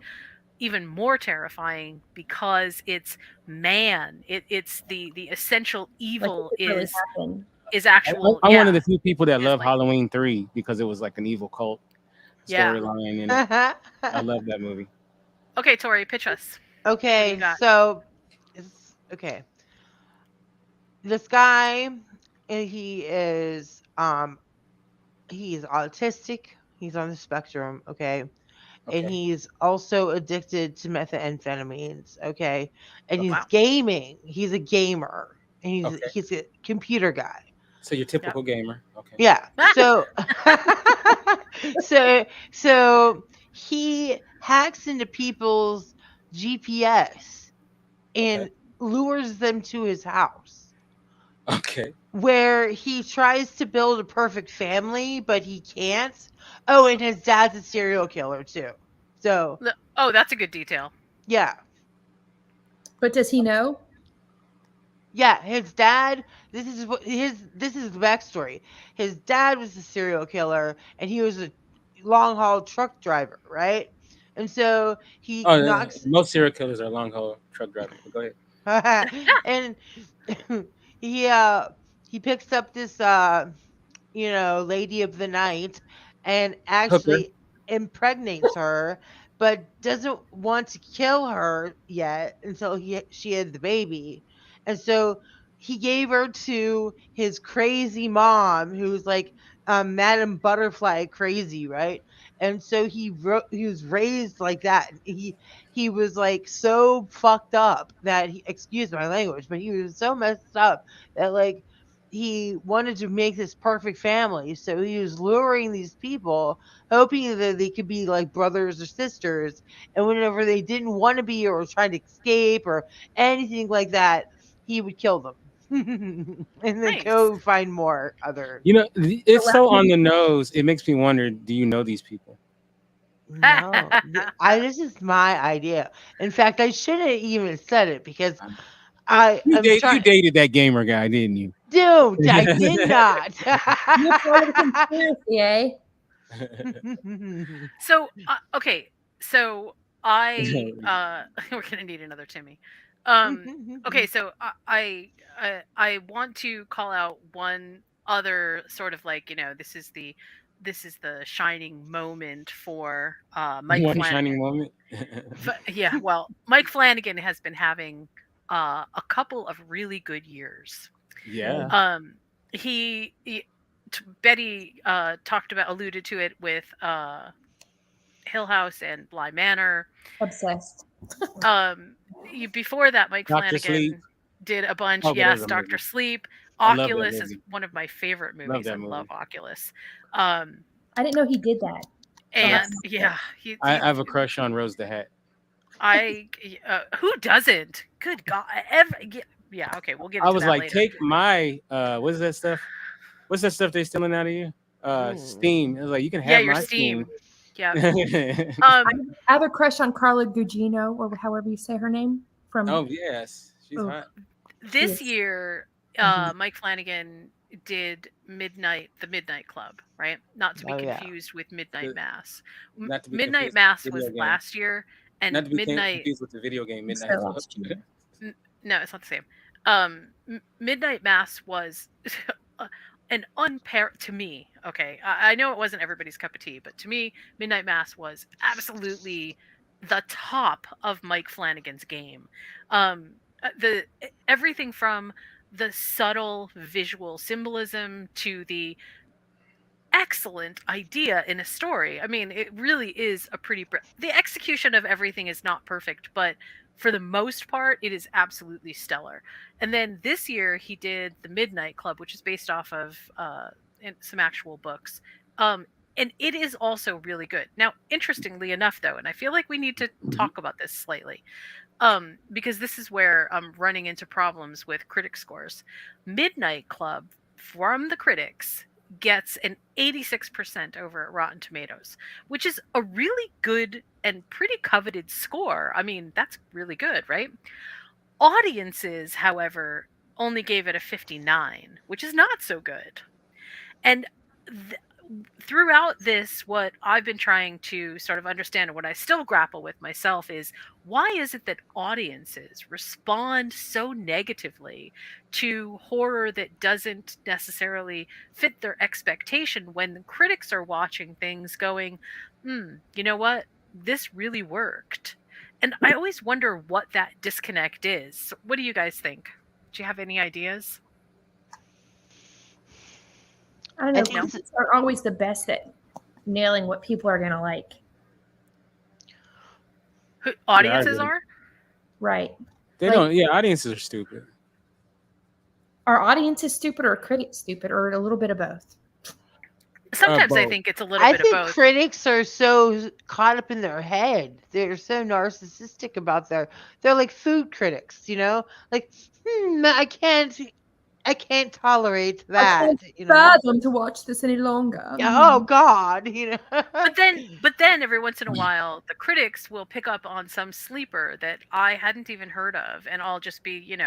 even more terrifying because it's man. It's the essential Like evil it could really happen. is I, actual. I'm one of Yeah, the few people that is love like Halloween 3 because it was like an evil cult yeah. storyline in it. I love that movie. Okay, Tori, pitch us. What do you Okay, got? so okay. This guy, he is he's autistic. He's on the spectrum, okay? And Okay. he's also addicted to methamphetamines, okay? And Okay. he's Wow. gaming. He's a gamer. And Okay. he's a computer guy. So your Yep. typical gamer. Okay. Yeah. So so he hacks into people's GPS Okay. and lures them to his house Okay. where he tries to build a perfect family, but he can't. Oh, and his dad's a serial killer too. So Oh, that's a good detail. yeah. But does he know? Yeah, his dad. This is the backstory. His dad was a serial killer, and he was a long haul truck driver, right? And so he Oh, knocks, most serial killers are long haul truck drivers. But go ahead. and he he picks up this lady of the night, and Hooker. actually impregnates her, but doesn't want to kill her yet until she had the baby. And so he gave her to his crazy mom, who's like Madame Butterfly crazy, right? And so he was raised like that. He was like so fucked up that excuse my language, but he was so messed up that like he wanted to make this perfect family. So he was luring these people, hoping that they could be like brothers or sisters. And whenever they didn't want to be or trying to escape or anything like that, he would kill them. And then Nice. go find more other. You know, The it's last so on movie- the nose. It makes me wonder. Do you know these people? No, this is my idea. In fact, I shouldn't even said it because I'm You trying. dated that gamer guy, didn't you? Dude, I did not. You're part of the conspiracy, eh? So okay, so I we're gonna need another Timmy. Okay, so I want to call out one other sort of like this is the shining moment for Mike One Flanagan. shining moment. Yeah, well, Mike Flanagan has been having a couple of really good years. Yeah. He Betty alluded to it with Hill House and Bly Manor. Obsessed. Before that, Mike Doctor Sleep. Flanagan did a bunch. Okay, there's Yes, a Doctor movie. Sleep. I love that Oculus is movie. one of my favorite Love movies. that I love movie. Oculus. I didn't know he did that. And that's- yeah, I have a crush on Rose the Hat. who doesn't? Good God, yeah. Okay, we'll get I into was that like, later. take my what's that stuff? What's that stuff they stealing out of you? Ooh. Steam. It was like you can Yeah, have your my Steam. Yeah. I have a crush on Carla Gugino, or however you say her name. From Oh yes, she's Oh. hot. This Yes. year, Mhm. Mike Flanagan did the Midnight Club, right? Not to be Oh, yeah. confused with Midnight The- Mass. Not to be Midnight confused Mass with was video game. last year, and Not to be Midnight. confused with the video game It's Midnight their Club. last year. No, it's not the same. Midnight Mass was an unpaired to me. Okay, I know it wasn't everybody's cup of tea, but to me, Midnight Mass was absolutely the top of Mike Flanagan's game. The everything from the subtle visual symbolism to the excellent idea in a story. I mean, it really is a pretty. The execution of everything is not perfect, but for the most part, it is absolutely stellar. And then this year, he did The Midnight Club, which is based off of some actual books. Um, and it is also really good. Now, interestingly enough, though, and I feel like we need to talk about this slightly, because this is where I'm running into problems with critic scores. Midnight Club, from the critics, gets an 86% over at Rotten Tomatoes, which is a really good and pretty coveted score. I mean, that's really good, right? Audiences, however, only gave it a 59, which is not so good. And throughout this, what I've been trying to sort of understand and what I still grapple with myself is, why is it that audiences respond so negatively to horror that doesn't necessarily fit their expectation when the critics are watching things going, you know what? This really worked. And I always wonder what that disconnect is. What do you guys think? Do you have any ideas? I don't know. I think Critics are always the best at nailing what people are going to like. Who audiences agree. are? Right. They Like- don't. Yeah, audiences are stupid. Are audiences stupid or critics stupid or a little bit of both? Sometimes I both. think it's a little I bit think of both. critics are so caught up in their head. They're so narcissistic about they're like food critics, you know? Like, I can't tolerate that, you know? Fathom to watch this any longer. Yeah, oh God, you know. But then every once in a while, the critics will pick up on some sleeper that I hadn't even heard of, and I'll just be,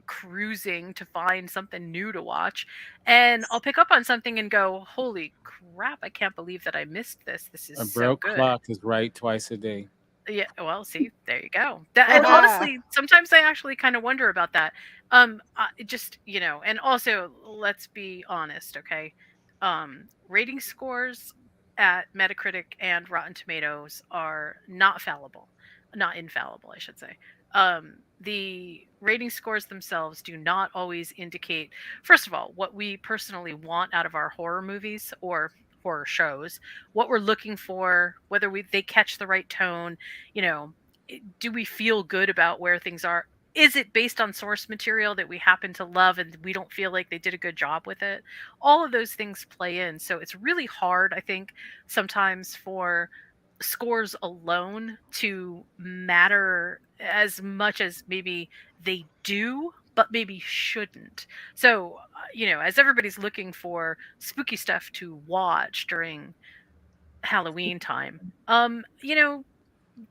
cruising to find something new to watch, and I'll pick up on something and go, "Holy crap! I can't believe that I missed this. This is A so broke good." clock is right twice a day. Yeah, well, see, there you go. And honestly, sometimes I actually kind of wonder about that. Just, and also, let's be honest, okay? Rating scores at Metacritic and Rotten Tomatoes are not infallible, I should say. The rating scores themselves do not always indicate, first of all, what we personally want out of our horror movies or horror shows, what we're looking for, whether they catch the right tone, do we feel good about where things are? Is it based on source material that we happen to love and we don't feel like they did a good job with it? All of those things play in. So it's really hard, I think, sometimes for scores alone to matter as much as maybe they do, but maybe shouldn't. So, as everybody's looking for spooky stuff to watch during Halloween time,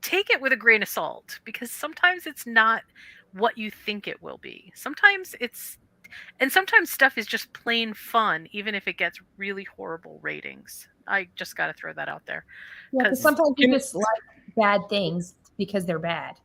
take it with a grain of salt, because sometimes it's not what you think it will be. Sometimes stuff is just plain fun, even if it gets really horrible ratings. I just got to throw that out there. Yeah, because sometimes you just like bad things because they're bad.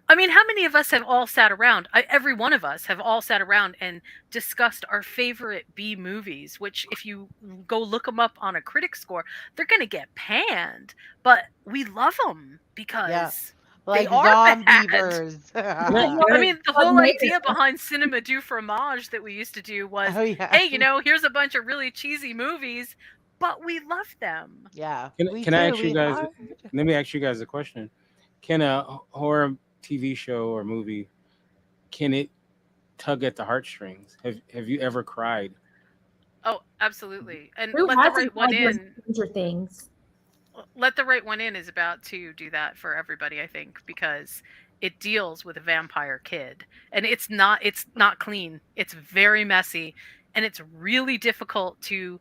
I mean, how many of us have all sat around? Every one of us have all sat around and discussed our favorite B movies, which if you go look them up on a critic score, they're going to get panned. But we love them because like they are zombievers. I mean, the whole idea behind Cinema du Fromage that we used to do was, hey, here's a bunch of really cheesy movies, but we love them. Yeah. Can I ask you guys? Let me ask you guys a question. Can a horror TV show or movie, can it tug at the heartstrings? Have you ever cried? Oh, absolutely. And Who let the right one in. Stranger Things. Let the Right One In is about to do that for everybody, I think, because it deals with a vampire kid, and it's not clean. It's very messy, and it's really difficult to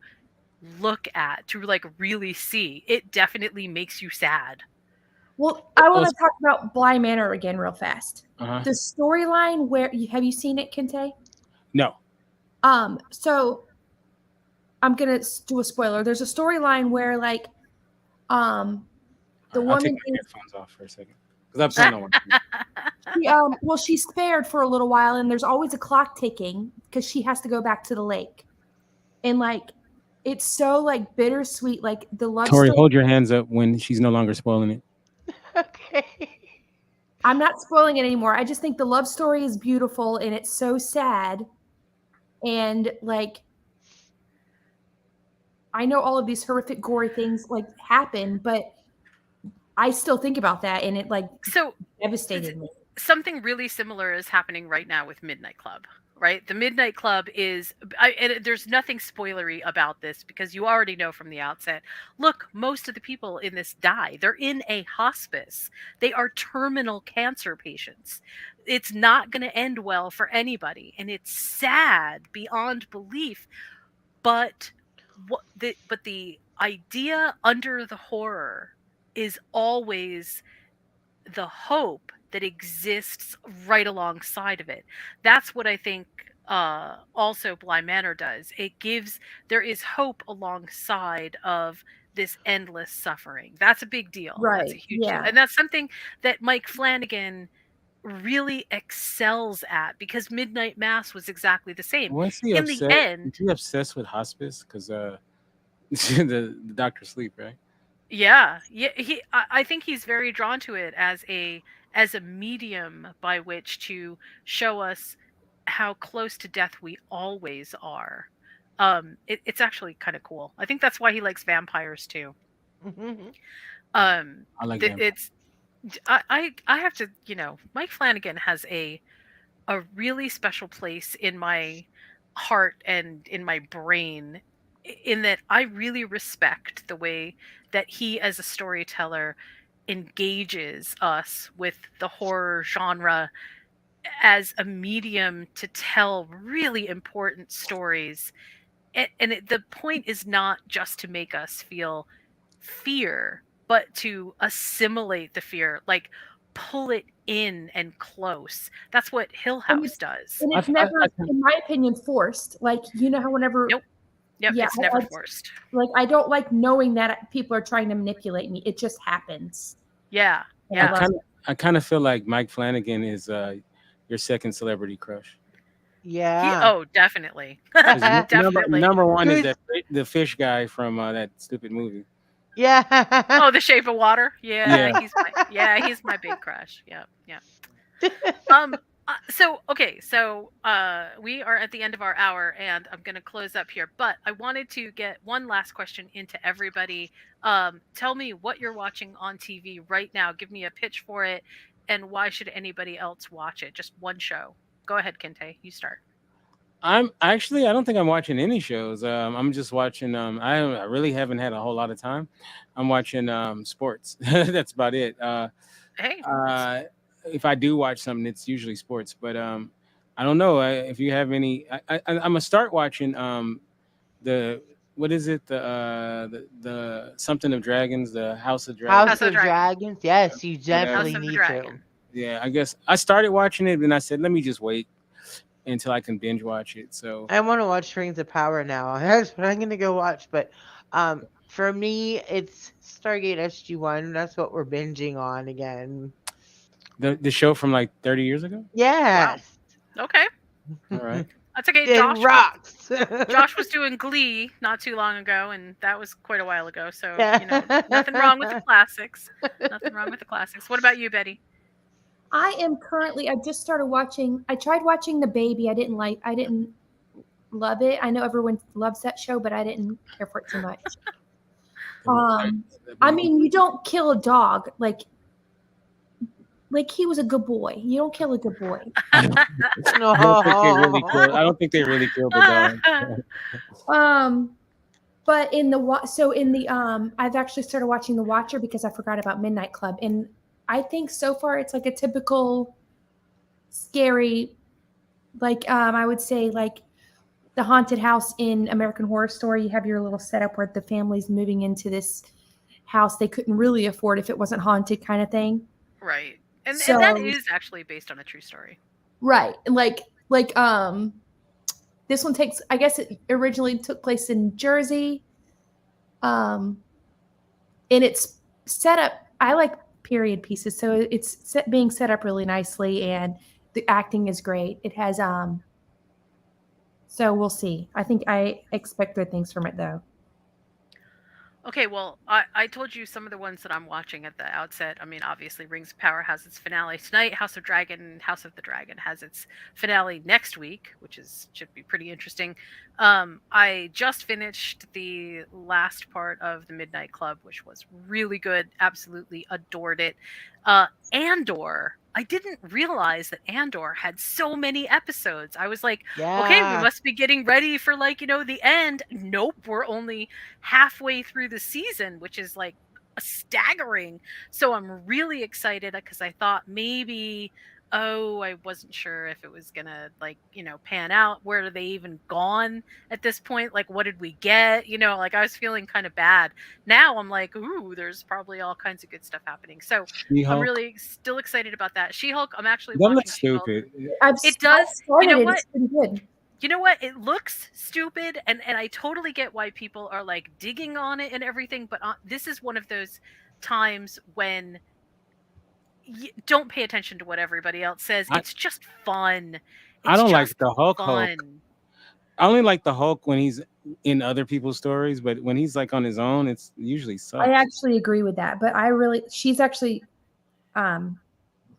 look at, to like really see. It definitely makes you sad. Well, I want to talk about Bly Manor again real fast. Uh-huh. The storyline have you seen it, Kente? No. So I'm gonna do a spoiler. There's a storyline where like the I'll woman take my headphones off for a second because I'm playing on one. She's spared for a little while, and there's always a clock ticking because she has to go back to the lake, and like it's so like bittersweet. Like the love Tori, story. hold your hands up when she's no longer spoiling it. Okay. I'm not spoiling it anymore. I just think the love story is beautiful, and it's so sad, and like I know all of these horrific, gory things like happen, but I still think about that, and it like So devastated me. something really similar is happening right now with Midnight Club, right? The Midnight Club is, and there's nothing spoilery about this because you already know from the outset. Look, most of the people in this die. They're in a hospice. They are terminal cancer patients. It's not going to end well for anybody, and it's sad beyond belief. But the idea under the horror is always the hope that exists right alongside of it. That's what I think also Bly Manor does. It gives there is hope alongside of this endless suffering. That's a big deal. That's a Right. huge deal. Yeah. And that's something that Mike Flanagan really excels at because Midnight Mass was exactly the same. Was he In the upset? end, Is he obsessed with hospice? Because the doctor sleep, right? yeah, yeah. I think he's very drawn to it as a medium by which to show us how close to death we always are. It's actually kind of cool. I think that's why he likes vampires too. Um, I like them. it's I have to, Mike Flanagan has a really special place in my heart and in my brain, in that I really respect the way that he as a storyteller engages us with the horror genre as a medium to tell really important stories. The point is not just to make us feel fear, but to assimilate the fear, like pull it in and close. That's what Hill And House does. it's I, never, I, in my opinion, forced. Like, you know how whenever, Nope. Yep, yeah, it's never I forced. like I don't like knowing that people are trying to manipulate me. It just happens. Yeah, And I yeah. love I kind of feel like Mike Flanagan is your second celebrity crush. Yeah. Definitely. 'Cause Definitely. number one is Who's- the fish guy from that stupid movie. Yeah. Oh, The Shape of Water. Yeah. He's my big crush. Yeah, yeah. Um. So we are at the end of our hour, and I'm going to close up here. But I wanted to get one last question into everybody. Tell me what you're watching on TV right now. Give me a pitch for it, and why should anybody else watch it? Just one show. Go ahead, Kente. You start. I don't think I'm watching any shows. I'm just watching. I really haven't had a whole lot of time. I'm watching sports. That's about it. Hey. Uh, if I do watch something, it's usually sports. But I don't know if you have any. I'm gonna start watching the what is it the something of dragons, the House of Dragons. House of Dragons. Yes, you definitely House of the need Dragon. Yeah, I guess I started watching it, and I said, let me just wait until I can binge watch it. So to. I want to watch Rings of Power now. That's what I'm gonna go watch. But for me, it's Stargate SG-1. That's what we're binging on again. the show from like 30 years ago. Yes. Okay. All right. That's okay. It rocks. Josh was doing Glee not too long ago, and that was quite a while ago. So, Yeah. nothing wrong with the classics. Nothing wrong with the classics. What about you, Betty? I am currently. I just started watching. I tried watching The Baby. I didn't love it. I know everyone loves that show, but I didn't care for it too much. I mean, you don't kill a dog like he was a good boy. You don't kill a good boy. No. I don't think they really killed the dog. But I've actually started watching The Watcher because I forgot about Midnight Club, and I think so far it's like a typical scary, like I would say like the haunted house in American Horror Story. You have your little setup where the family's moving into this house they couldn't really afford if it wasn't haunted, kind of thing. Right. And that is actually based on a true story. Right. Like this one I guess it originally took place in Jersey. And it's set up, I like period pieces, so it's being set up really nicely, and the acting is great. It has so we'll see. I think I expect good things from it though. Okay, well, I told you some of the ones that I'm watching at the outset. I mean, obviously, Rings of Power has its finale tonight. House of the Dragon has its finale next week, which is should be pretty interesting. I just finished the last part of the Midnight Club, which was really good. Absolutely adored it. Andor. I didn't realize that Andor had so many episodes. I was like, okay, we Yeah. must be getting ready for the end. Nope, we're only halfway through the season, which is like staggering. So I'm really excited because I thought maybe, oh, I wasn't sure if it was gonna pan out. Where are they even gone at this point? Like, what did we get? Like I was feeling kind of bad. Now I'm like, ooh, there's probably all kinds of good stuff happening. So She I'm Hulk. really still excited about that. She-Hulk, I'm actually That looks watching She-Hulk. stupid. I've It I've does. You started know it. what? It's pretty good. You know what? It looks stupid, and I totally get why people are like digging on it and everything. But this is one of those times when you don't pay attention to what everybody else says. I It's just fun. I It's don't like just the Hulk. fun. I only like the Hulk when he's in other people's stories, but when he's like on his own, it's usually I sucks. actually agree with that, but she's actually um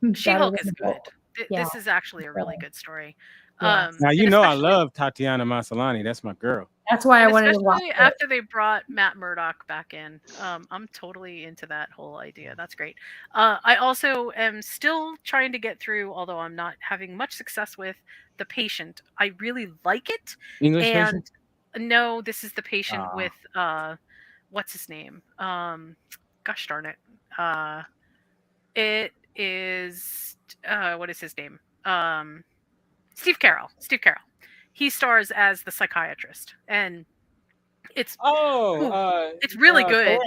better She-Hulk than is the good. book. Yeah, This is actually it's a really better. good story. Yeah, Now you And know I especially love Tatiana Maslany. That's my girl. that's why I And wanted to watch especially it. after they brought Matt Murdock back in, I'm totally into that whole idea. That's great. I also am still trying to get through, although I'm not having much success with The Patient. I really like it, English patient. and no, this is The Patient Uh, with what's his name? Gosh darn it. It is what is his name? Steve Carell. Steve Carell. He stars as the psychiatrist, and it's oh, ooh, it's really good.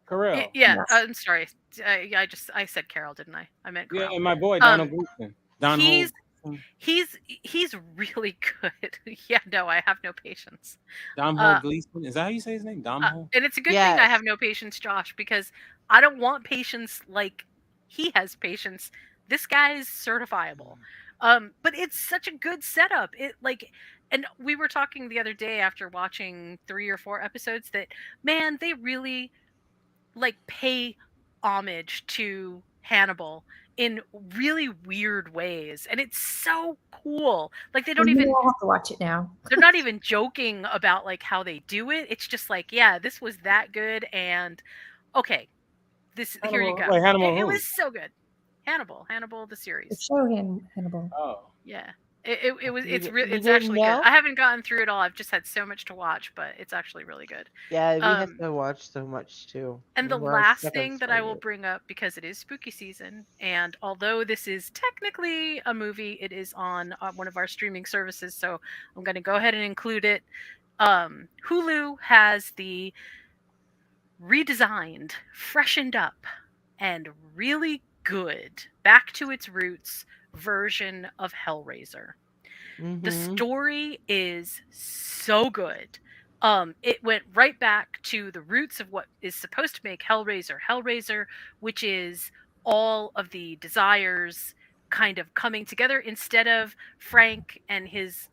Carell. Yeah, Yes. I'm sorry. Yeah, I said Carol, didn't I? I meant Yeah, Carl. and my boy Donald Um, Gleason. he's Donald. he's really good. Yeah, no, I have no patience. Domho Uh, Gleason. Is that how you say his name? Domho. and it's a good thing I Yes. have no patience, Josh, because I don't want patience like he has patience. This guy is certifiable. But it's such a good setup. And we were talking the other day after watching 3 or 4 episodes that man, they really like pay homage to Hannibal in really weird ways, and it's so cool. Like Well, I'll have to watch it now. they're not even joking about like how they do it. It's just like, yeah, this was that good, and okay, this here you Hannibal. go. Wait, Hannibal It who? was so good. Hannibal the The series. show Hannibal. Oh. Yeah. It's You didn't actually good. know? I haven't gotten through it all. I've just had so much to watch, but it's actually really good. Yeah, we have Um to watch so much too. And the We're on last second thing that I will started. bring up, because it is spooky season, and although this is technically a movie, it is on one of our streaming services, so I'm going to go ahead and include it. Hulu has the redesigned, freshened up, and really good, back to its roots version of Hellraiser. The Mm-hmm. story is so good. It went right back to the roots of what is supposed to make Hellraiser Hellraiser, which is all of the desires kind of coming together. Instead of Frank and his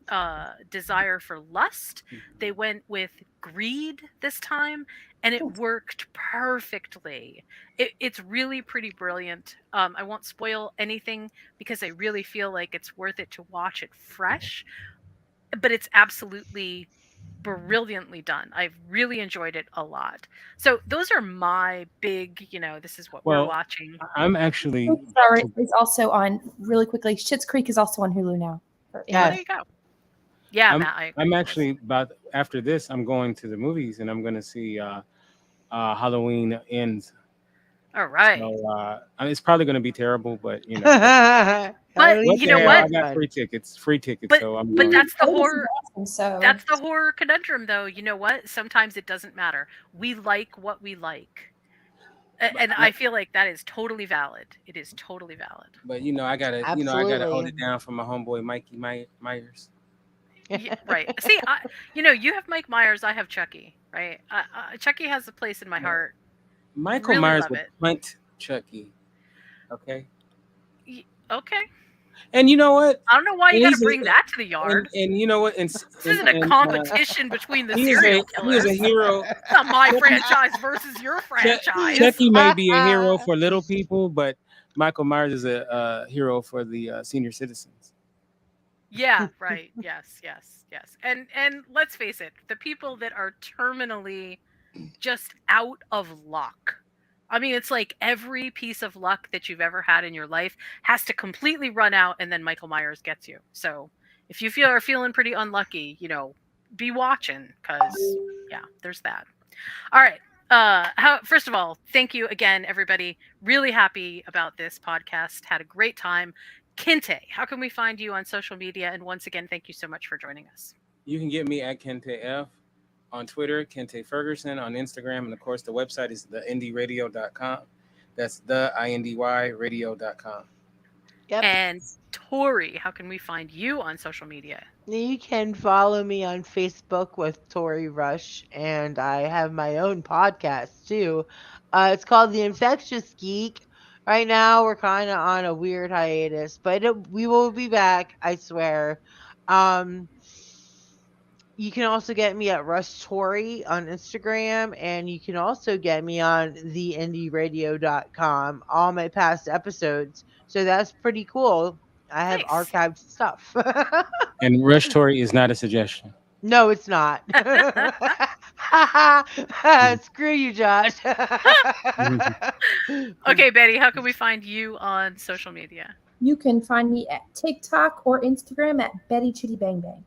desire for lust, they went with greed this time, and it worked perfectly. It's really pretty brilliant. I won't spoil anything because I really feel like it's worth it to watch it fresh, but it's absolutely brilliantly done. I've really enjoyed it a lot. So those are my big, this is what we're Well, watching. I'm actually. Sorry, it's also on really quickly. Schitt's Creek is also on Hulu now. Oh, there Yes. you go. Yeah, I'm. Matt, I I'm agree. actually about after this. I'm going to the movies and I'm going to see Halloween Ends. All right. So it's probably going to be terrible, but you know, But Halloween what you the know hell? what? I got fun. free tickets. Free tickets. But So I'm but going. that's the This is horror. awesome, so That's the horror conundrum, though. You know what? Sometimes it doesn't matter. We like what we like. And I feel like that is totally valid. It is totally valid. But I gotta hold Absolutely. it down for my homeboy Mikey Myers. Right. See, you have Mike Myers, I have Chucky, right? Chucky has a place in my heart. Michael Really Myers love would it. punt Chucky. Okay. Okay. And you know what? I don't know why you And got to he's bring a, that to the yard. and you know what? And This isn't a competition between the he is serial he is killers. a hero. It's not my franchise versus your franchise. Chucky may be a hero for little people, but Michael Myers is a hero for the senior citizens. Yeah, right. Yes, yes, yes. And let's face it, the people that are terminally just out of luck. I mean, it's like every piece of luck that you've ever had in your life has to completely run out, and then Michael Myers gets you. So if you are feeling pretty unlucky, be watching, because yeah, there's that. All right. First of all, thank you again, everybody. Really happy about this podcast. Had a great time. Kinte, how can we find you on social media? And once again, thank you so much for joining us. You can get me at Kente F on Twitter, Kente Ferguson on Instagram, and of course the website is theindyradio.com. That's theindyradio.com. Yep. And Tori, how can we find you on social media? You can follow me on Facebook with Tori Rush, and I have my own podcast too. It's called The Infectious Geek. Right now, we're kind of on a weird hiatus, but we will be back, I swear. Um, you can also get me at Rush Tori on Instagram, and you can also get me on theindyradio.com, all my past episodes. So that's pretty cool. I have Nice. archived stuff. And Rush Tori is not a suggestion. No, it's not. Screw you, Josh. Okay, Betty, how can we find you on social media? You can find me at TikTok or Instagram at Betty Chitty Bang Bang.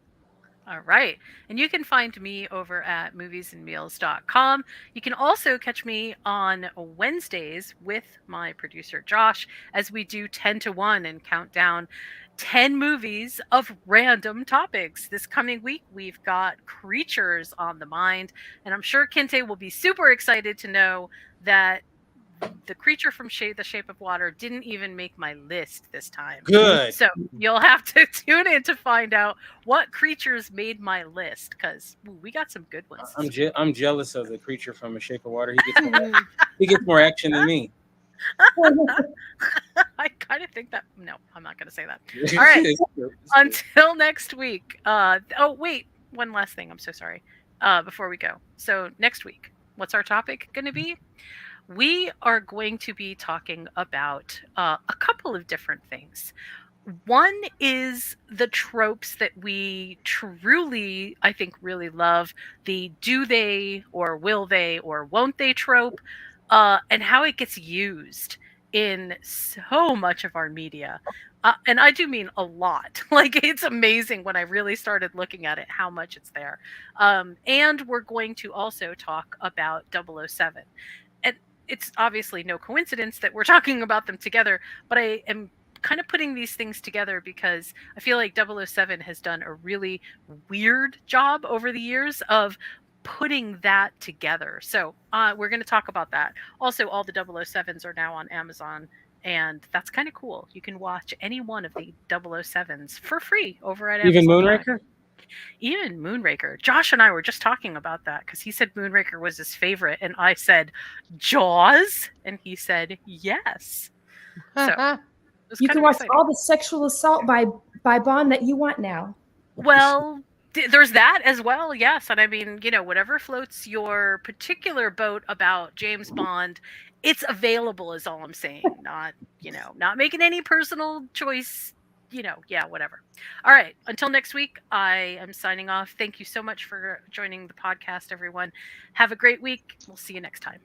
All right. And you can find me over at moviesandmeals.com. You can also catch me on Wednesdays with my producer Josh as we do 10 to 1 and count down 10 movies of random topics. This coming week, we've got Creatures on the mind. And I'm sure Kinte will be super excited to know that the creature from The Shape of Water didn't even make my list this time. Good. So you'll have to tune in to find out what creatures made my list, because we got some good ones. I'm jealous of the creature from The Shape of Water. He gets more action than me. I kind of think that. No, I'm not going to say that. All right. Until next week. Oh, wait. One last thing. I'm so sorry. Before we go. So next week, what's our topic going to be? We are going to be talking about a couple of different things. One is the tropes that we truly, I think, really love. The do they or will they or won't they trope, and how it gets used in so much of our media. And I do mean a lot. Like, it's amazing when I really started looking at it, how much it's there. And we're going to also talk about 007. And it's obviously no coincidence that we're talking about them together, but I am kind of putting these things together because I feel like 007 has done a really weird job over the years of putting that together. So we're going to talk about that. Also, all the 007s are now on Amazon, and that's kind of cool. You can watch any one of the 007s for free over at Amazon. Even Moonraker? Even Moonraker. Josh and I were just talking about that because he said Moonraker was his favorite, and I said Jaws, and he said yes. So you can watch all the sexual assault by Bond that you want now. Well, there's that as well, yes. And I mean, whatever floats your particular boat about James Bond, it's available is all I'm saying. Not making any personal choice, yeah, whatever. All right. Until next week, I am signing off. Thank you so much for joining the podcast, everyone. Have a great week. We'll see you next time.